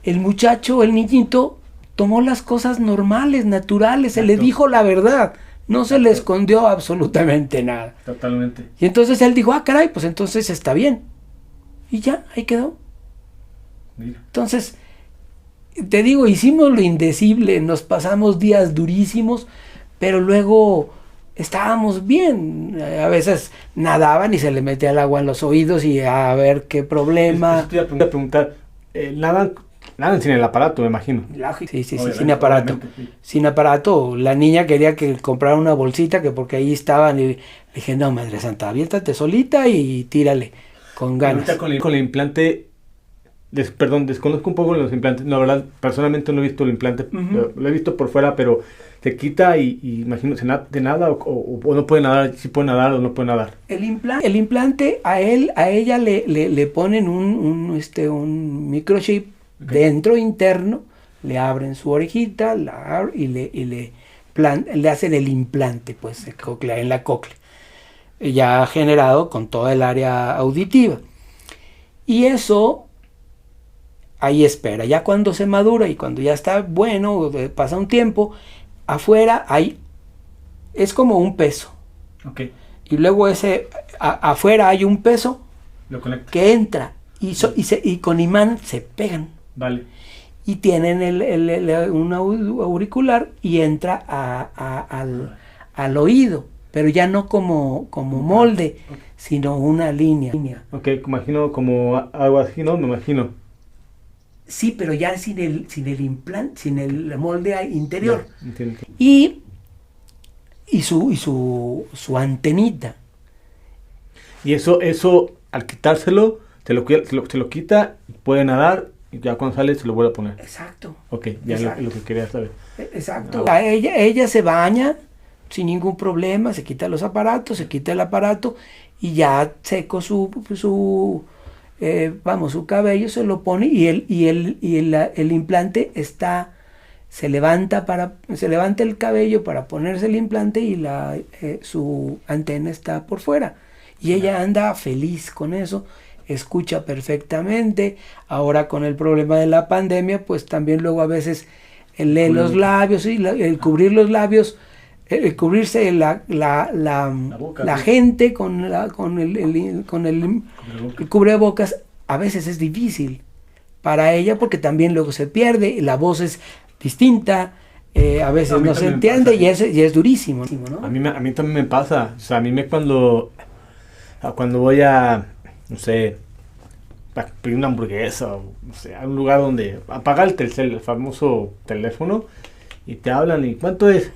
el muchacho, el niñito, tomó las cosas normales, naturales, se le dijo la verdad, no se le escondió absolutamente nada. Totalmente. Y entonces él dijo, caray, pues entonces está bien. Y ya, ahí quedó. Mira. Entonces, te digo, hicimos lo indecible, nos pasamos días durísimos, pero luego estábamos bien. A veces nadaban y se le metía el agua en los oídos y a ver qué problema. Te iba a preguntar, nadan sin el aparato, me imagino. Sí, sin aparato. Sí. Sin aparato. La niña quería que comprara una bolsita, que porque ahí estaban, y le dije, no, Madre Santa, aviéntate solita y tírale con ganas. Con el implante, desconozco un poco los implantes. La verdad, personalmente no he visto el implante, lo he visto por fuera, pero se quita y imagino, ¿de nada o no puede nadar? Si puede nadar o no puede nadar. El implante a ella le ponen un microchip dentro, interno, le abren su orejita y le hacen el implante, pues, en la cóclea, ya generado con toda el área auditiva. Y eso, ahí espera. Ya cuando se madura y cuando ya está bueno, pasa un tiempo, afuera es como un peso. Okay. Y luego afuera hay un peso que entra y con imán se pegan. Vale. Y tienen un auricular y entra al oído, pero ya no como molde, sino una línea. Ok, imagino como algo así, ¿no? Me imagino. Sí, pero ya sin el implante, sin el molde interior. Ya, entiendo. Y su antenita. Y eso al quitárselo, se lo quita, puede nadar. Y ya cuando sale se lo vuelve a poner. Exacto. Ok, ya es lo que quería saber. Exacto. Ella se baña sin ningún problema, se quita los aparatos, se quita el aparato y ya seco su cabello, se lo pone y el implante se levanta el cabello para ponerse el implante y su antena está por fuera. Y ella anda feliz con eso. Escucha perfectamente. Ahora con el problema de la pandemia, pues también luego a veces lee los labios y el cubrir los labios, el cubrirse la boca, la gente con el cubrebocas, a veces es difícil para ella porque también luego se pierde, la voz es distinta, a veces no se entiende y es durísimo, ¿no? A mí también me pasa. O sea, a mí cuando voy a, no sé, para pedir una hamburguesa o no sé, a un lugar donde apagar el famoso teléfono y te hablan y ¿cuánto es?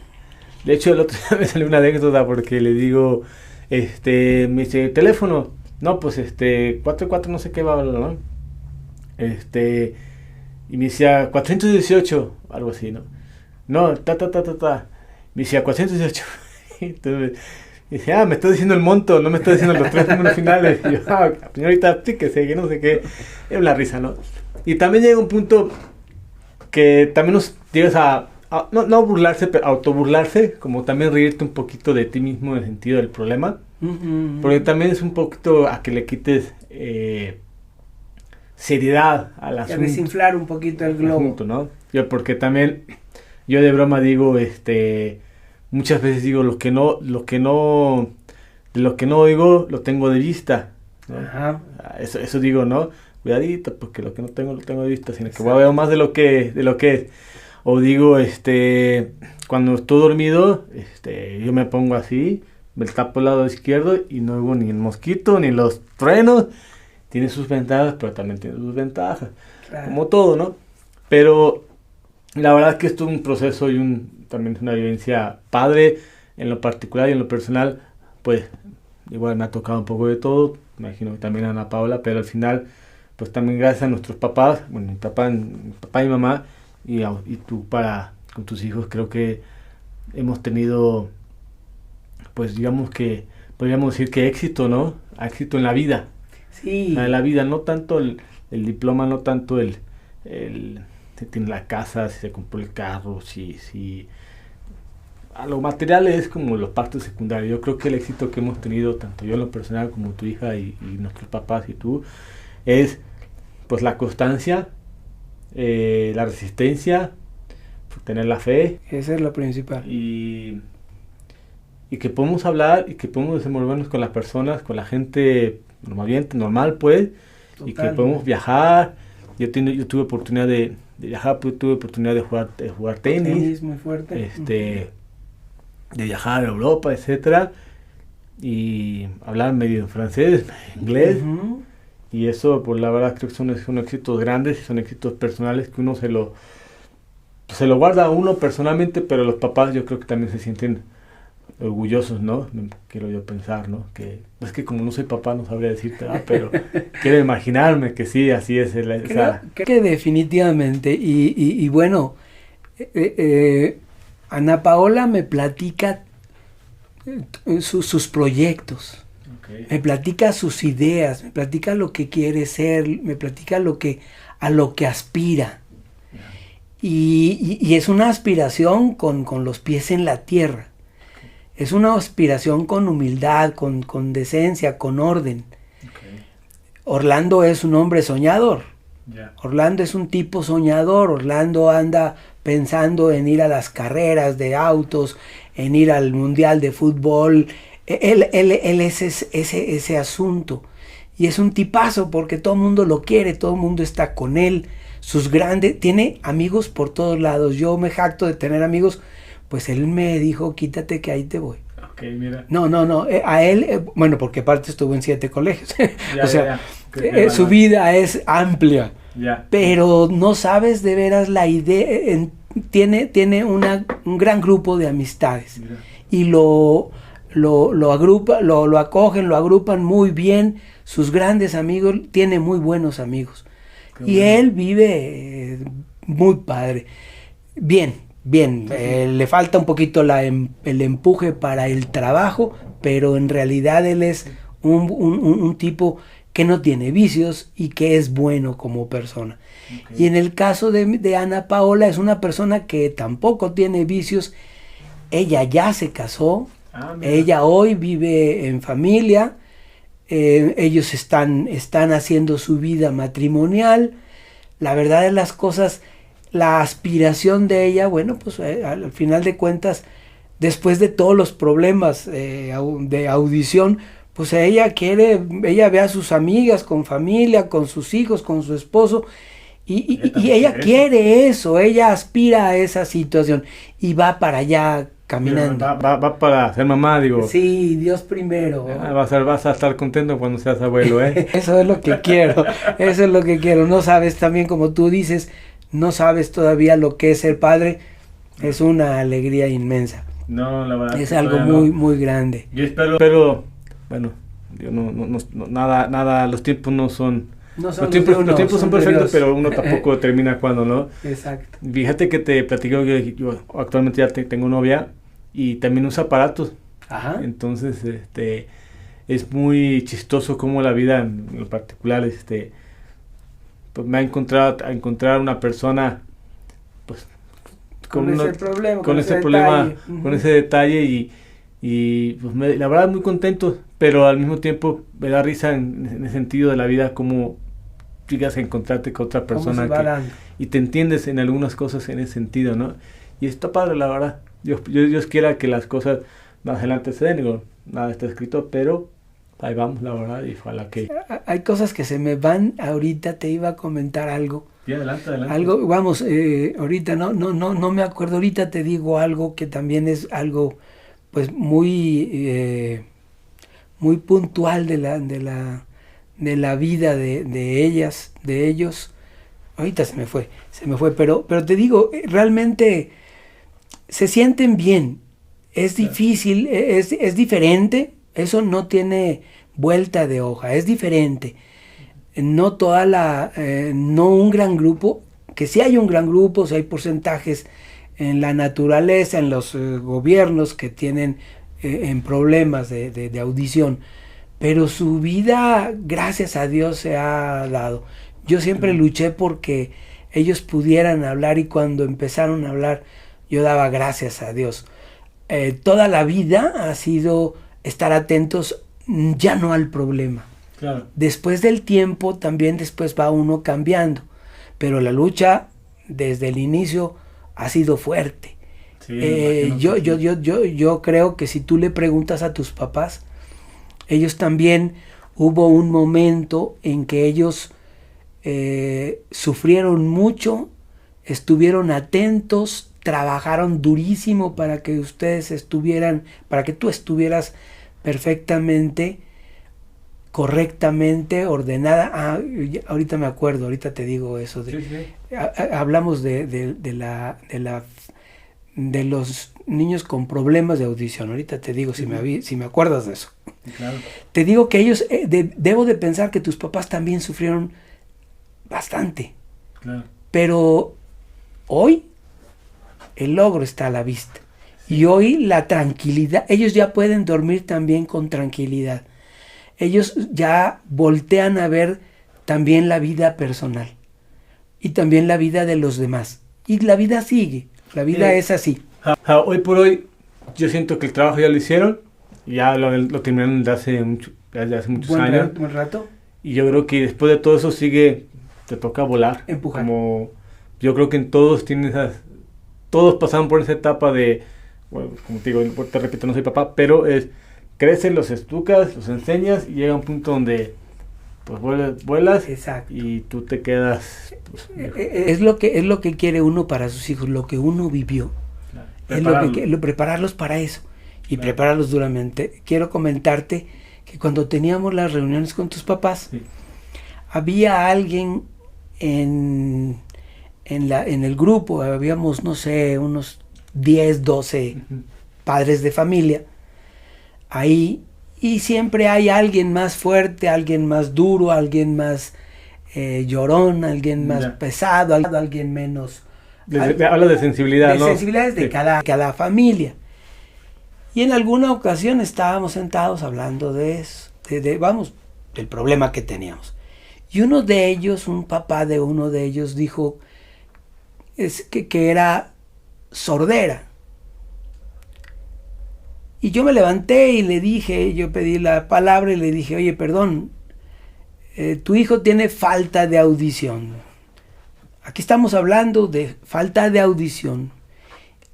De hecho el otro día me salió una anécdota porque le digo, me dice, ¿teléfono? No, pues 44 no sé qué va, ¿no? Y me decía 418, algo así, ¿no? No, me decía 418. Entonces dice, me está diciendo el monto, no me está diciendo los tres números finales. Y yo, señorita, píquese, que no sé qué. Es una risa, ¿no? Y también llega un punto que también nos llegas a no burlarse, pero autoburlarse, como también reírte un poquito de ti mismo en el sentido del problema. Uh-huh. Porque también es un poquito a que le quites seriedad al asunto. Y a desinflar un poquito el globo. Asunto, ¿no? Porque también yo de broma digo, muchas veces digo de lo que no oigo lo tengo de vista, ¿no? Ajá. Eso digo, ¿no? Cuidadito, porque lo que no tengo lo tengo de vista, sino que voy a ver más de lo que es. O digo, cuando estoy dormido, yo me pongo así me tapo el lado izquierdo y no hubo ni el mosquito ni los truenos. Tiene sus ventajas, pero también tiene sus ventajas. Claro. Como todo, ¿no? Pero la verdad es que esto es un proceso y también es una vivencia padre en lo particular y en lo personal. Pues igual me ha tocado un poco de todo, me imagino que también a Ana Paola, pero al final, pues también gracias a nuestros papás, bueno, mi papá y mamá, y tú con tus hijos, creo que hemos tenido, pues digamos que, podríamos decir que éxito, ¿no? Éxito en la vida. Sí. En la vida, no tanto el diploma, no tanto si tiene la casa, si se compró el carro, si a lo material es como los partes secundarios. Yo creo que el éxito que hemos tenido, tanto yo en lo personal como tu hija y nuestros papás y tú, es pues la constancia, la resistencia, tener la fe. Eso es lo principal. Y que podemos hablar y que podemos desenvolvernos con las personas, con la gente normal pues. Total. Y que podemos viajar. Yo tuve oportunidad de viajar, pues, tuve oportunidad de jugar tenis. Tenis muy fuerte. De viajar a Europa, etcétera, y hablar medio en francés, en inglés, y eso, pues la verdad creo que son éxitos grandes, son éxitos personales que uno se lo guarda a uno personalmente, pero los papás yo creo que también se sienten orgullosos, ¿no? Quiero yo pensar, ¿no? Que es que como no soy papá no sabría decirte, pero quiero imaginarme que sí, así es. Creo que definitivamente, y bueno, Ana Paola me platica sus proyectos, okay. Me platica sus ideas, me platica lo que quiere ser, me platica a lo que aspira. Yeah. Y es una aspiración con los pies en la tierra. Okay. Es una aspiración con humildad, con decencia, con orden. Okay. Orlando es un hombre soñador. Yeah. Orlando es un tipo soñador. Orlando anda pensando en ir a las carreras de autos, en ir al mundial de fútbol. Él es ese asunto. Y es un tipazo porque todo el mundo lo quiere, todo el mundo está con él. Tiene amigos por todos lados. Yo me jacto de tener amigos. Pues él me dijo, quítate que ahí te voy. Okay, mira. No, a él, bueno, porque aparte estuvo en 7 colegios. O sea, su vida es amplia. Yeah. Pero no sabes de veras la idea. Tiene un gran grupo de amistades. Yeah. Y lo acogen, lo agrupan muy bien. Sus grandes amigos, tiene muy buenos amigos. Qué y bueno. Él vive muy padre. Bien. Sí. Le falta un poquito el empuje para el trabajo, pero en realidad él es un tipo que no tiene vicios y que es bueno como persona. Okay. Y en el caso de Ana Paola es una persona que tampoco tiene vicios. Ella ya se casó, ella hoy vive en familia, ellos están haciendo su vida matrimonial. La verdad de las cosas, la aspiración de ella, bueno, pues al final de cuentas, después de todos los problemas de audición, pues ella ve a sus amigas con familia, con sus hijos, con su esposo, y ella quiere eso, ella aspira a esa situación y va para allá caminando. Va para ser mamá, digo. Sí, Dios primero. Vas a estar contento cuando seas abuelo, ¿eh? Eso es lo que quiero, no sabes también, como tú dices, no sabes todavía lo que es ser padre, es una alegría inmensa. No, la verdad. Es algo muy, muy grande. Yo espero, bueno, yo nada, los tiempos no son... Los tiempos son perfectos, pero uno tampoco termina cuando, ¿no? Exacto. Fíjate que te platico que yo actualmente ya tengo novia y también usa aparatos. Ajá. Entonces, es muy chistoso cómo la vida en lo particular, pues me ha encontrar una persona, pues, con ese problema, con ese detalle y pues la verdad muy contento, pero al mismo tiempo me da risa en el sentido de la vida como llegas a encontrarte con otra persona y te entiendes en algunas cosas en ese sentido, ¿no? Y está padre, la verdad. Dios quiera que las cosas más adelante se den, digo, nada está escrito, pero ahí vamos, la verdad, y ojalá que... Hay cosas que se me van ahorita, te iba a comentar algo. Sí, adelante. Algo, vamos, ahorita no me acuerdo, ahorita te digo algo que también es algo pues muy puntual de la vida de ellas, de ellos. Ahorita se me fue, pero te digo, realmente se sienten bien. Es difícil, es diferente, eso no tiene vuelta de hoja, es diferente. No no un gran grupo, que sí hay un gran grupo, sí hay porcentajes en la naturaleza, en los gobiernos que tienen en problemas de audición, pero su vida, gracias a Dios, se ha dado. Yo siempre luché porque ellos pudieran hablar, y cuando empezaron a hablar yo daba gracias a Dios. Toda la vida ha sido estar atentos, ya no al problema. Claro. Después del tiempo también después va uno cambiando, pero la lucha desde el inicio ha sido fuerte. Sí, yo creo que si tú le preguntas a tus papás, ellos también hubo un momento en que ellos sufrieron mucho, estuvieron atentos, trabajaron durísimo para que para que tú estuvieras perfectamente, correctamente, ordenada. Ahorita me acuerdo, ahorita te digo eso. Sí. Hablamos de los niños con problemas de audición. Ahorita te digo, si me acuerdas de eso. Claro. Te digo que ellos, debo de pensar que tus papás también sufrieron bastante. Claro. Pero hoy el logro está a la vista. Sí. Y hoy la tranquilidad, ellos ya pueden dormir también con tranquilidad. Ellos ya voltean a ver también la vida personal y también la vida de los demás. Y la vida sigue, la vida es así. Hoy por hoy yo siento que el trabajo ya lo hicieron, ya lo terminaron desde hace muchos años. Buen rato. Y yo creo que después de todo eso te toca volar. Empujar. Yo creo que en todos todos pasaron por esa etapa de, bueno, como te digo, te repito, no soy papá, pero creces, los educas, los enseñas y llega un punto donde pues vuelas. Exacto. Y tú te quedas es lo que quiere uno para sus hijos, lo que uno vivió. Claro. Prepararlos para eso y claro. Prepararlos duramente. Quiero comentarte que cuando teníamos las reuniones con tus papás, sí. Había alguien en el grupo, habíamos, no sé, unos 10, 12 padres de familia ahí, y siempre hay alguien más fuerte, alguien más duro, alguien más llorón, alguien más pesado, alguien menos. Habla de sensibilidad, de ¿no? sensibilidades de cada familia. Y en alguna ocasión estábamos sentados hablando de eso, del problema que teníamos. Y uno de ellos, un papá de uno de ellos, dijo que era sordera. Y yo me levanté y le dije, yo pedí la palabra y le dije, oye, perdón, tu hijo tiene falta de audición. Aquí estamos hablando de falta de audición.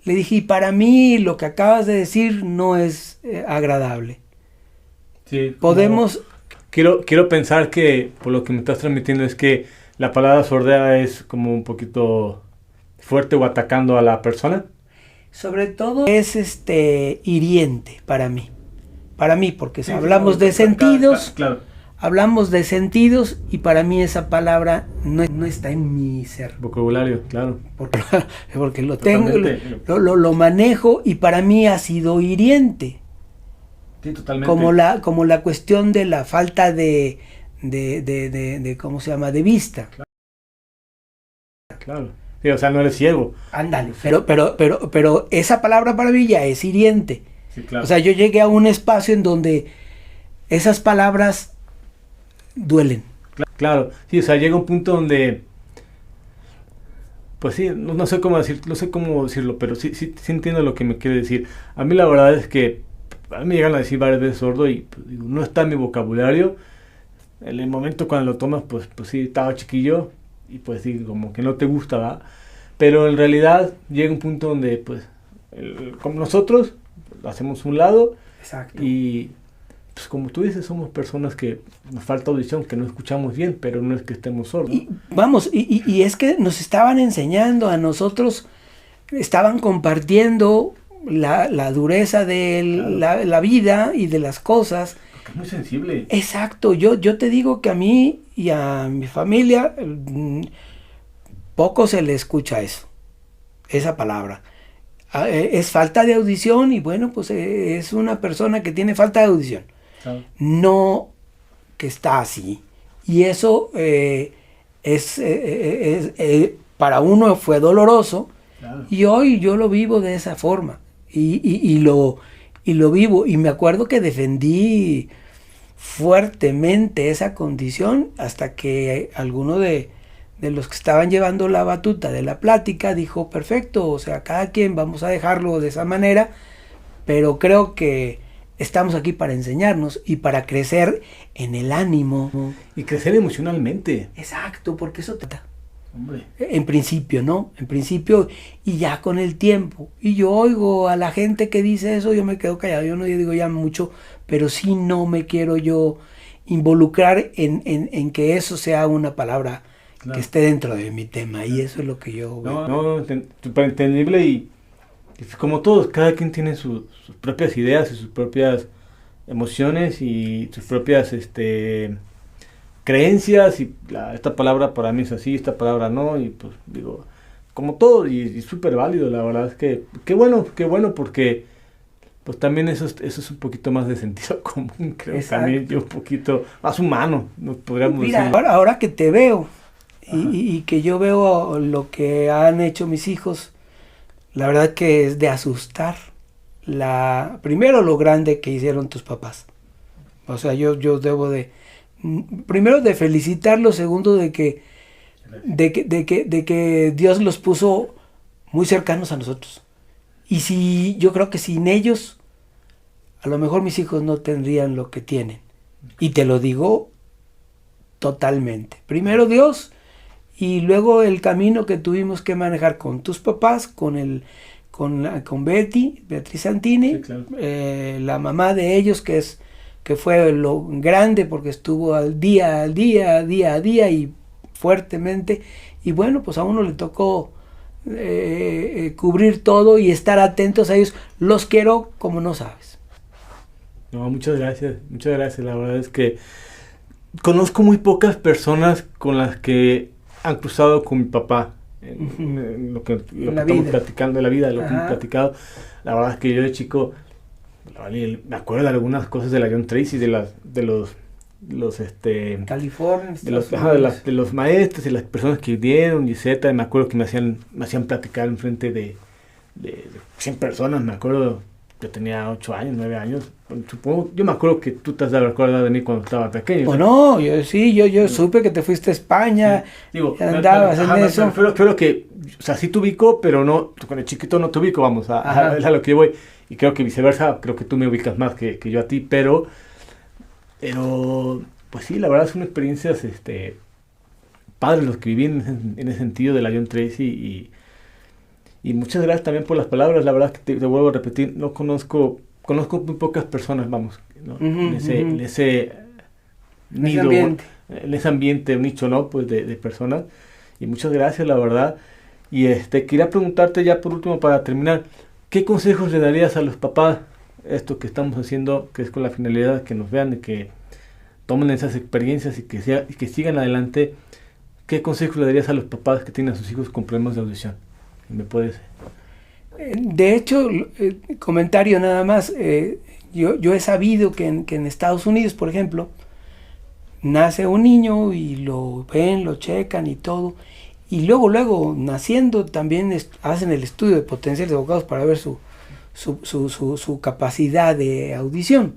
Le dije, y para mí lo que acabas de decir no es agradable. Sí, podemos... Quiero pensar que por lo que me estás transmitiendo es que la palabra sordera es como un poquito fuerte o atacando a la persona. Sobre todo es hiriente para mí, porque sí, hablamos de sentidos, claro. Hablamos de sentidos y para mí esa palabra no está en mi ser. Vocabulario, claro. Porque lo tengo, lo manejo y para mí ha sido hiriente. Sí, totalmente. Como la cuestión de la falta de ¿cómo se llama? De vista. Claro. Sí, o sea, no eres ciego. Ándale. Pero esa palabra para mí ya es hiriente. Sí, claro. O sea, yo llegué a un espacio en donde esas palabras duelen. Claro. Sí, o sea, llega un punto donde pues sí, no sé cómo decirlo, pero sí entiendo lo que me quiere decir. A mí la verdad es que a mí me llegan a decir varias veces sordo y pues, digo, no está en mi vocabulario. En el momento cuando lo tomas, pues sí, estaba chiquillo y pues sí, como que no te gusta, ¿verdad? Pero en realidad llega un punto donde pues como nosotros lo hacemos un lado. Exacto. Y pues como tú dices, somos personas que nos falta audición, que no escuchamos bien, pero no es que estemos sordos. Y es que nos estaban enseñando a nosotros, estaban compartiendo la dureza de la vida y de las cosas. Porque es muy sensible. Exacto, yo te digo que a mí y a mi familia poco se le escucha esa palabra. Es falta de audición y bueno, pues es una persona que tiene falta de audición. Claro. No que está así. Y eso para uno fue doloroso. Claro. Y hoy yo lo vivo de esa forma. Y lo vivo. Y me acuerdo que defendí fuertemente esa condición hasta que alguno de los que estaban llevando la batuta de la plática dijo, perfecto, o sea, cada quien vamos a dejarlo de esa manera, pero creo que estamos aquí para enseñarnos y para crecer en el ánimo. Y crecer emocionalmente. Exacto, porque eso trata. Hombre. En principio, ¿no? En principio, y ya con el tiempo. Y yo oigo a la gente que dice eso, yo me quedo callado, yo no digo ya mucho, pero sí no me quiero yo involucrar en que eso sea una palabra claro, que esté dentro de mi tema, y eso es lo que yo veo. No, súper entendible y como todos, cada quien tiene sus propias ideas y sus propias emociones y sus propias creencias y esta palabra para mí es así, esta palabra no, y pues digo, como todo, y súper válido, la verdad es que qué bueno porque pues también eso es un poquito más de sentido común, creo. Exacto. También yo un poquito más humano, nos podríamos Mira, decir. Ahora que te veo y que yo veo lo que han hecho mis hijos, la verdad que es de asustar. Primero lo grande que hicieron tus papás. O sea, yo debo primero de felicitarlos, segundo de que Dios los puso muy cercanos a nosotros. Y yo creo que sin ellos, a lo mejor mis hijos no tendrían lo que tienen. Y te lo digo totalmente. Primero Dios y luego el camino que tuvimos que manejar con tus papás, con Beatriz Santini, sí, claro, la mamá de ellos que fue lo grande porque estuvo día a día y fuertemente, y bueno, pues a uno le tocó cubrir todo y estar atentos a ellos. Los quiero como no sabes. No, muchas gracias, la verdad es que conozco muy pocas personas con las que han cruzado con mi papá en lo que estamos platicando de la vida, de lo que hemos platicado. La verdad es que yo de chico me acuerdo de algunas cosas de la John Tracy, de los California, de los maestros y las personas que dieron y etcétera. Me acuerdo que me hacían platicar en frente de 100 personas. Me acuerdo, yo tenía 8 años, 9 años. Supongo, yo me acuerdo que tú te has de acordar de mí cuando estaba pequeño. O no, yo supe que te fuiste a España, sí. Digo, andabas en eso. Pero que, o sea, sí te ubico, pero no, con el chiquito no te ubico, vamos, a lo que yo voy. Y creo que viceversa, creo que tú me ubicas más que yo a ti, pero pues sí, la verdad son experiencias padres los que viví en ese sentido de la John Tracy, y muchas gracias también por las palabras. La verdad que te vuelvo a repetir, no conozco muy pocas personas, vamos, ¿no? En ese nido, en ese ambiente, un nicho, ¿no? Pues de personas, y muchas gracias, la verdad. Y quería preguntarte ya por último para terminar, ¿qué consejos le darías a los papás? Esto que estamos haciendo, que es con la finalidad de que nos vean, de que tomen esas experiencias y que sigan adelante. ¿Qué consejos le darías a los papás que tienen a sus hijos con problemas de audición? ¿Me puedes? De hecho, comentario nada más, yo he sabido que en Estados Unidos, por ejemplo, nace un niño y lo ven, lo checan y todo, y luego naciendo también hacen el estudio de potenciales vocales para ver su capacidad de audición.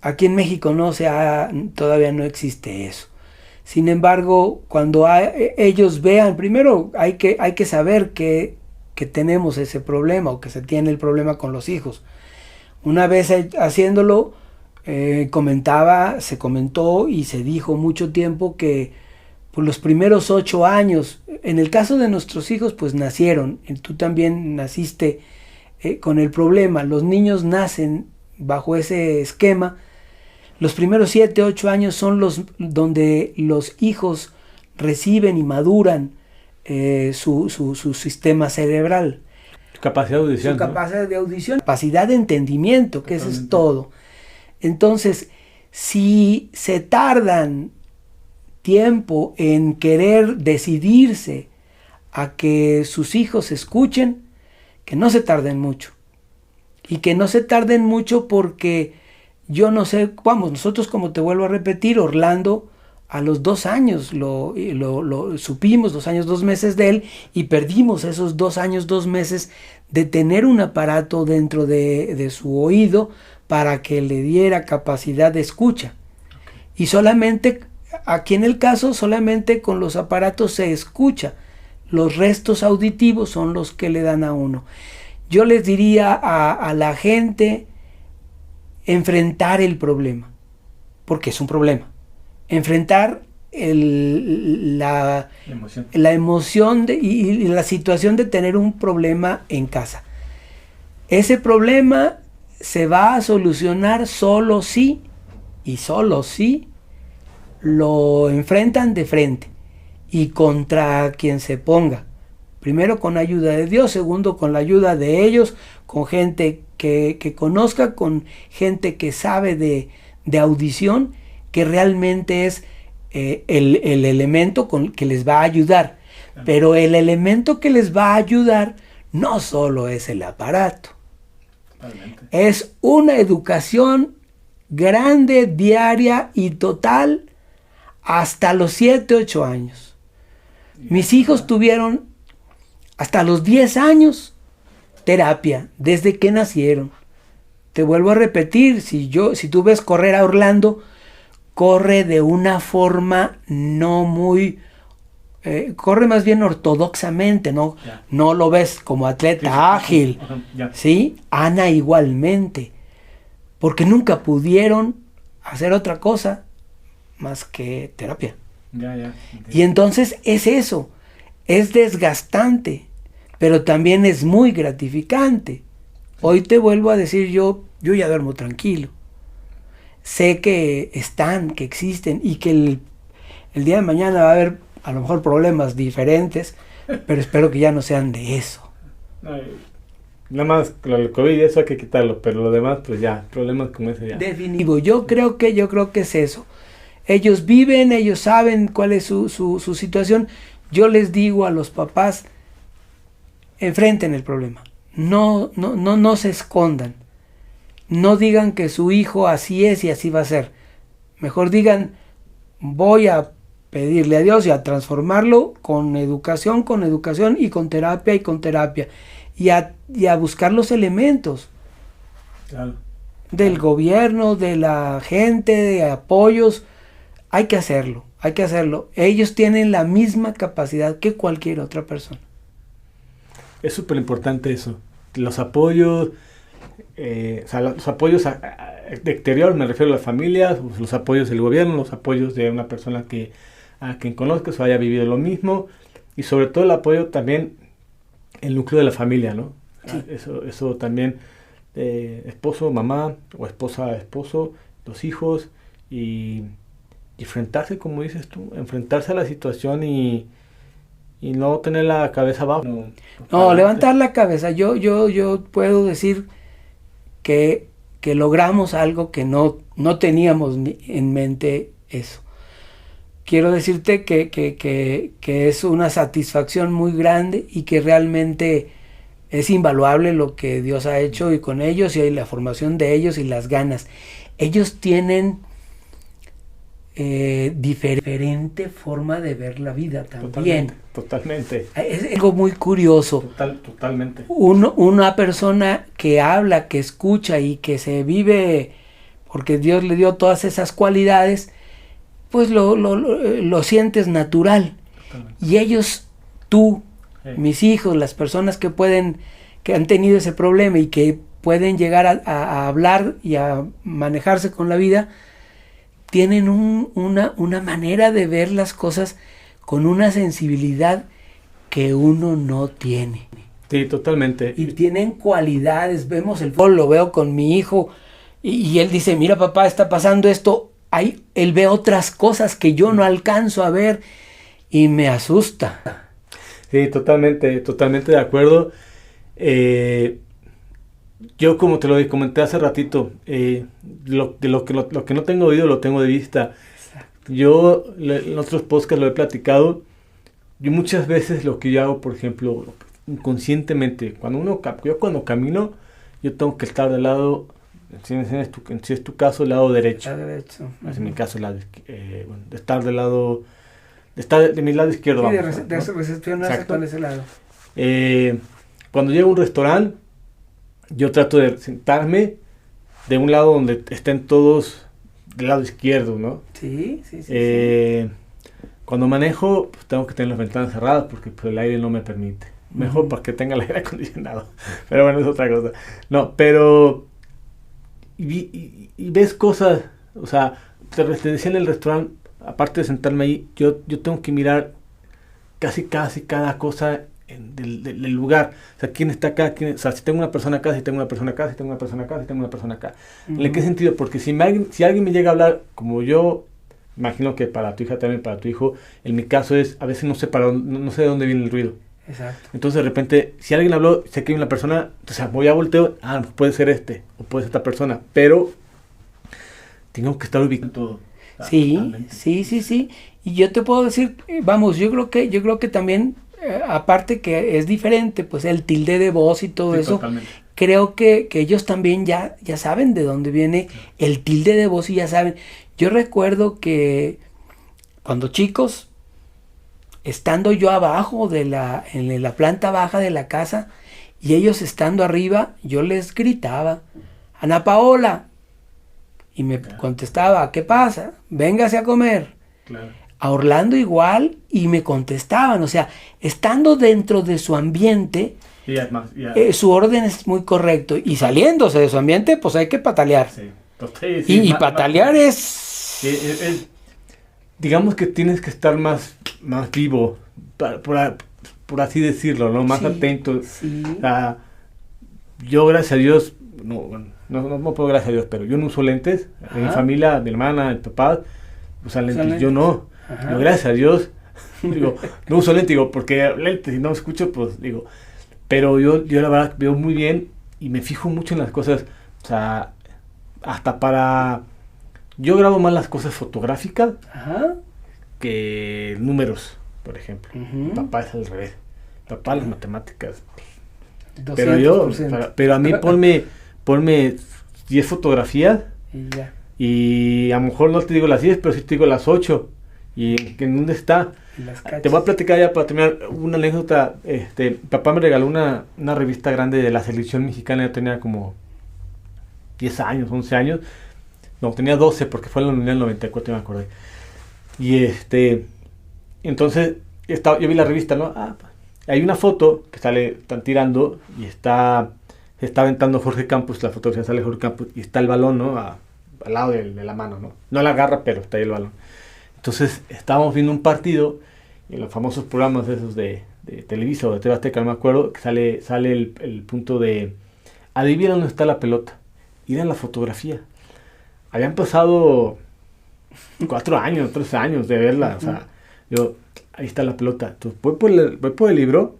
Aquí en México todavía no existe eso. Sin embargo, cuando ellos vean, primero hay que saber que tenemos ese problema o que se tiene el problema con los hijos. Una vez haciéndolo, se comentó y se dijo mucho tiempo que por los primeros 8 años, en el caso de nuestros hijos, pues nacieron, tú también naciste con el problema. Los niños nacen bajo ese esquema. Los primeros 7, 8 años son donde los hijos reciben y maduran su sistema cerebral. capacidad de audición. Su capacidad de audición, capacidad de entendimiento, que eso es todo. Entonces, si se tardan tiempo en querer decidirse a que sus hijos escuchen, que no se tarden mucho. Y que no se tarden mucho porque yo no sé, vamos, nosotros, como te vuelvo a repetir, Orlando a los 2 años lo supimos, 2 años, 2 meses de él, y perdimos esos 2 años, 2 meses de tener un aparato dentro de su oído para que le diera capacidad de escucha. Y solamente, aquí en el caso, solamente con los aparatos se escucha. Los restos auditivos son los que le dan a uno. Yo les diría a la gente enfrentar el problema, porque es un problema. Enfrentar la emoción y la situación de tener un problema en casa. Ese problema se va a solucionar solo si, y solo si, lo enfrentan de frente y contra quien se ponga. Primero con ayuda de Dios, segundo con la ayuda de ellos, con gente que conozca, con gente que sabe de audición, que realmente es el elemento que les va a ayudar. Pero el elemento que les va a ayudar no solo es el aparato. Totalmente. Es una educación grande, diaria y total hasta los 7, 8 años. Mis hijos tuvieron hasta los 10 años terapia, desde que nacieron. Te vuelvo a repetir, si tú ves correr a Orlando, corre de una forma no muy... corre más bien ortodoxamente, ¿no? Yeah. No lo ves como atleta ágil. Yeah. ¿Sí? Ana igualmente. Porque nunca pudieron hacer otra cosa más que terapia. Yeah. Y entonces es eso. Es desgastante, pero también es muy gratificante. Hoy te vuelvo a decir, yo ya duermo tranquilo. Sé que están, que existen y que el día de mañana va a haber a lo mejor problemas diferentes, pero espero que ya no sean de eso. Nada más el COVID, eso hay que quitarlo, pero lo demás, pues ya, problemas como ese ya. Definitivo, yo creo que es eso. Ellos viven, ellos saben cuál es su situación. Yo les digo a los papás, enfrenten el problema. No se escondan. No digan que su hijo así es y así va a ser. Mejor digan, voy a pedirle a Dios y a transformarlo con educación y con terapia. Y a buscar los elementos. Claro. Del gobierno, de la gente, de apoyos. Hay que hacerlo. Ellos tienen la misma capacidad que cualquier otra persona. Es súper importante eso. Los apoyos, los apoyos de exterior, me refiero a las familias, los apoyos del gobierno, los apoyos de una persona a quien conozcas o haya vivido lo mismo, y sobre todo el apoyo también, el núcleo de la familia, ¿no? Sí. Eso también, esposo, mamá, o esposa, esposo, los hijos, y enfrentarse, como dices tú, enfrentarse a la situación y no tener la cabeza abajo. No, levantar la cabeza. Yo puedo decir que logramos algo que no teníamos en mente eso. Quiero decirte que es una satisfacción muy grande y que realmente es invaluable lo que Dios ha hecho y con ellos y la formación de ellos y las ganas. Ellos tienen diferente forma de ver la vida también. Totalmente. Es algo muy curioso. Totalmente. Una persona que habla, que escucha y que se vive, porque Dios le dio todas esas cualidades, pues lo sientes natural. Totalmente. Y ellos, tú, mis hijos, las personas que han tenido ese problema y que pueden llegar a hablar y a manejarse con la vida, tienen una manera de ver las cosas con una sensibilidad que uno no tiene. Sí, totalmente. Y tienen cualidades. Vemos el fútbol, lo veo con mi hijo, y él dice, mira papá, está pasando esto. Ahí él ve otras cosas que yo no alcanzo a ver y me asusta. Sí, totalmente de acuerdo. Yo, como te lo comenté hace ratito, lo que no tengo oído lo tengo de vista. Exacto. Yo en otros podcasts lo he platicado. Yo muchas veces lo que yo hago, por ejemplo, inconscientemente, yo cuando camino, yo tengo que estar del lado, si es tu caso, del lado derecho. En mi caso, de estar del lado, de mi lado izquierdo. Sí, vamos, de recepcionarse con ese lado. Cuando llego a un restaurante, yo trato de sentarme de un lado donde estén todos del lado izquierdo, ¿no? Sí. Cuando manejo, pues tengo que tener las ventanas cerradas porque pues, el aire no me permite. Mejor para que tenga el aire acondicionado. Pero bueno, es otra cosa. No, pero... Y ves cosas, o sea, te decía en el restaurante, aparte de sentarme ahí, yo tengo que mirar casi cada cosa del lugar. O sea, quién está acá, o sea, si tengo una persona acá, si tengo una persona acá, si tengo una persona acá, si tengo una persona acá. ¿En qué sentido? Porque si alguien me llega a hablar, como yo, imagino que para tu hija también, para tu hijo, en mi caso es, a veces no sé de dónde viene el ruido. Exacto. Entonces de repente, si alguien habló, sé que hay una persona, o sea, voy a volteo, puede ser o puede ser esta persona, pero tengo que estar ubicando todo. Sí. Y yo te puedo decir, vamos, yo creo que también, aparte que es diferente, pues el tilde de voz y todo eso, totalmente. Creo que ellos también ya saben de dónde viene el tilde de voz y ya saben. Yo recuerdo que cuando chicos, estando yo abajo en la planta baja de la casa y ellos estando arriba, yo les gritaba, Ana Paola, y me contestaba, ¿qué pasa? Véngase a comer. Claro. A Orlando igual, y me contestaban, o sea, estando dentro de su ambiente, su orden es muy correcto, y saliéndose de su ambiente, pues hay que patalear. Sí. Y patalear es... Digamos que tienes que estar más vivo, por así decirlo, ¿no? Más atento. Sí. Yo, gracias a Dios, no puedo gracias a Dios, pero yo no uso lentes. En mi familia, mi hermana, mi papá usan lentes. Yo no. Yo, gracias a Dios, digo, no uso lentes, porque lentes, si no escucho, pues digo. Pero yo la verdad veo muy bien y me fijo mucho en las cosas. O sea, hasta para... Yo grabo más las cosas fotográficas que números, por ejemplo. Mi papá es al revés. Mi papá las matemáticas. 200%. Pero a mí ponme 10 fotografías y a lo mejor no te digo las 10, pero sí te digo las 8. ¿Y en dónde está? Te voy a platicar ya para terminar una anécdota. Papá me regaló una revista grande de la selección mexicana. Yo tenía como 10 años, 11 años. No, tenía 12 porque fue en la Mundial 94, me acordé. Y entonces yo vi la revista, ¿no? Hay una foto que están tirando y se está aventando Jorge Campos, la fotografía sale Jorge Campos y está el balón, ¿no? Al lado de la mano, ¿no? No la agarra, pero está ahí el balón. Entonces estábamos viendo un partido en los famosos programas esos de Televisa o de TV Azteca, no me acuerdo, que sale el punto de adivina dónde está la pelota. Y era la fotografía. Habían pasado 4 años, 3 años de verla. O sea, ahí está la pelota. Entonces voy por el libro,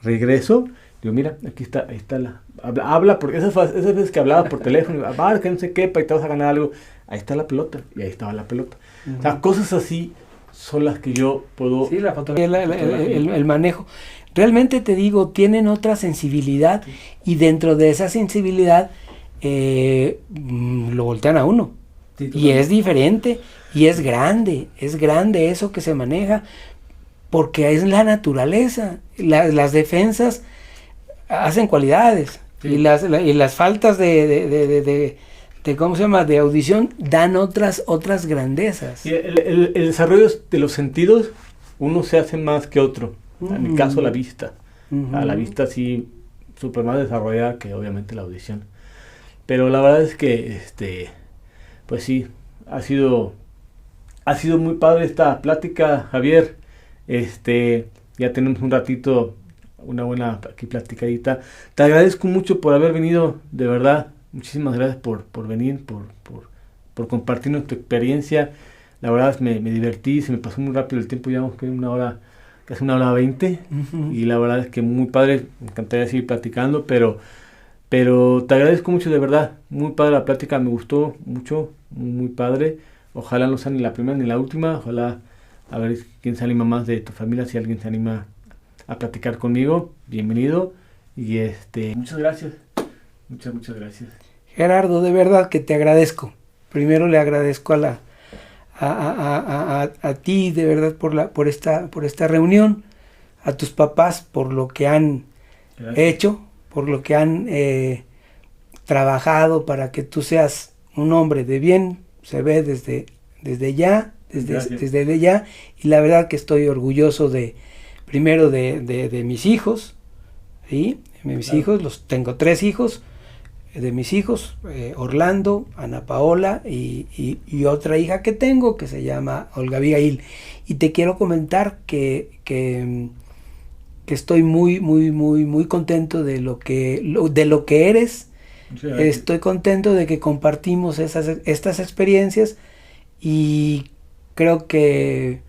regreso, digo, mira, aquí está, ahí está habla, porque esas veces que hablaba por teléfono, que no sé qué, para que te vas a ganar algo, ahí está la pelota, y ahí estaba la pelota. O sea, cosas así son las que yo puedo... Sí, la fotografía, el manejo. Realmente te digo, tienen otra sensibilidad, y dentro de esa sensibilidad lo voltean a uno. Sí, y es diferente, y es grande eso que se maneja, porque es la naturaleza. Las defensas hacen cualidades, sí. y las faltas de ¿cómo se llama?, de audición dan otras grandezas. Y el desarrollo de los sentidos, uno se hace más que otro. En mi caso, la vista. A la vista sí, súper más desarrollada que obviamente la audición. Pero la verdad es que, pues sí, ha sido muy padre esta plática, Javier. Ya tenemos un ratito, una buena aquí platicadita. Te agradezco mucho por haber venido, de verdad. Muchísimas gracias por venir, por compartirnos tu experiencia. La verdad me divertí, se me pasó muy rápido el tiempo, ya vamos que 1 hora casi 1 hora 20, y la verdad es que muy padre, me encantaría seguir platicando, pero te agradezco mucho de verdad, muy padre la plática, me gustó mucho, muy padre, ojalá no sea ni la primera ni la última, ojalá a ver quién se anima más de tu familia, si alguien se anima a platicar conmigo, bienvenido, y muchas gracias, muchas gracias. Gerardo, de verdad que te agradezco. Primero le agradezco a ti, de verdad, por esta reunión, a tus papás por lo que han hecho, por lo que han trabajado para que tú seas un hombre de bien, se ve desde ya, y la verdad que estoy orgulloso primero de mis hijos, ¿sí? Mis hijos, tengo 3 hijos, de mis hijos, Orlando, Ana Paola y otra hija que tengo que se llama Olga Abigail. Y te quiero comentar que estoy muy contento de lo que eres. Estoy contento de que compartimos estas experiencias y creo que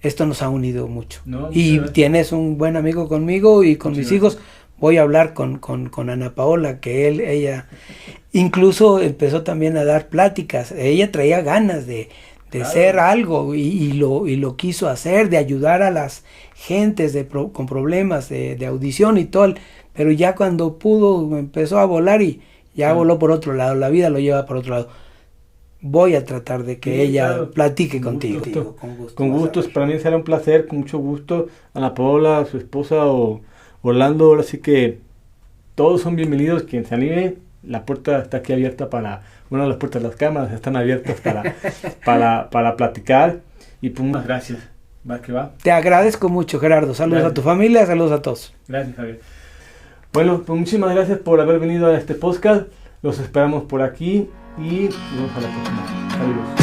esto nos ha unido mucho. Y tienes un buen amigo conmigo y con mis hijos. Voy a hablar con Ana Paola, que ella incluso empezó también a dar pláticas. Ella traía ganas de hacer algo y lo quiso hacer, de ayudar a las gentes con problemas de audición y todo. Pero ya cuando pudo, empezó a volar y ya voló por otro lado. La vida lo lleva por otro lado. Voy a tratar de que ella platique contigo. Con gusto, para mí será un placer, con mucho gusto. Ana Paola, su esposa o Orlando, ahora sí que todos son bienvenidos, quien se anime, la puerta está aquí abierta bueno, las puertas de las cámaras están abiertas para platicar, y pues muchas gracias, va que va. Te agradezco mucho, Gerardo, saludos a tu familia, saludos a todos. Gracias, Javier. Bueno, pues muchísimas gracias por haber venido a este podcast, los esperamos por aquí y nos vemos a la próxima. Saludos.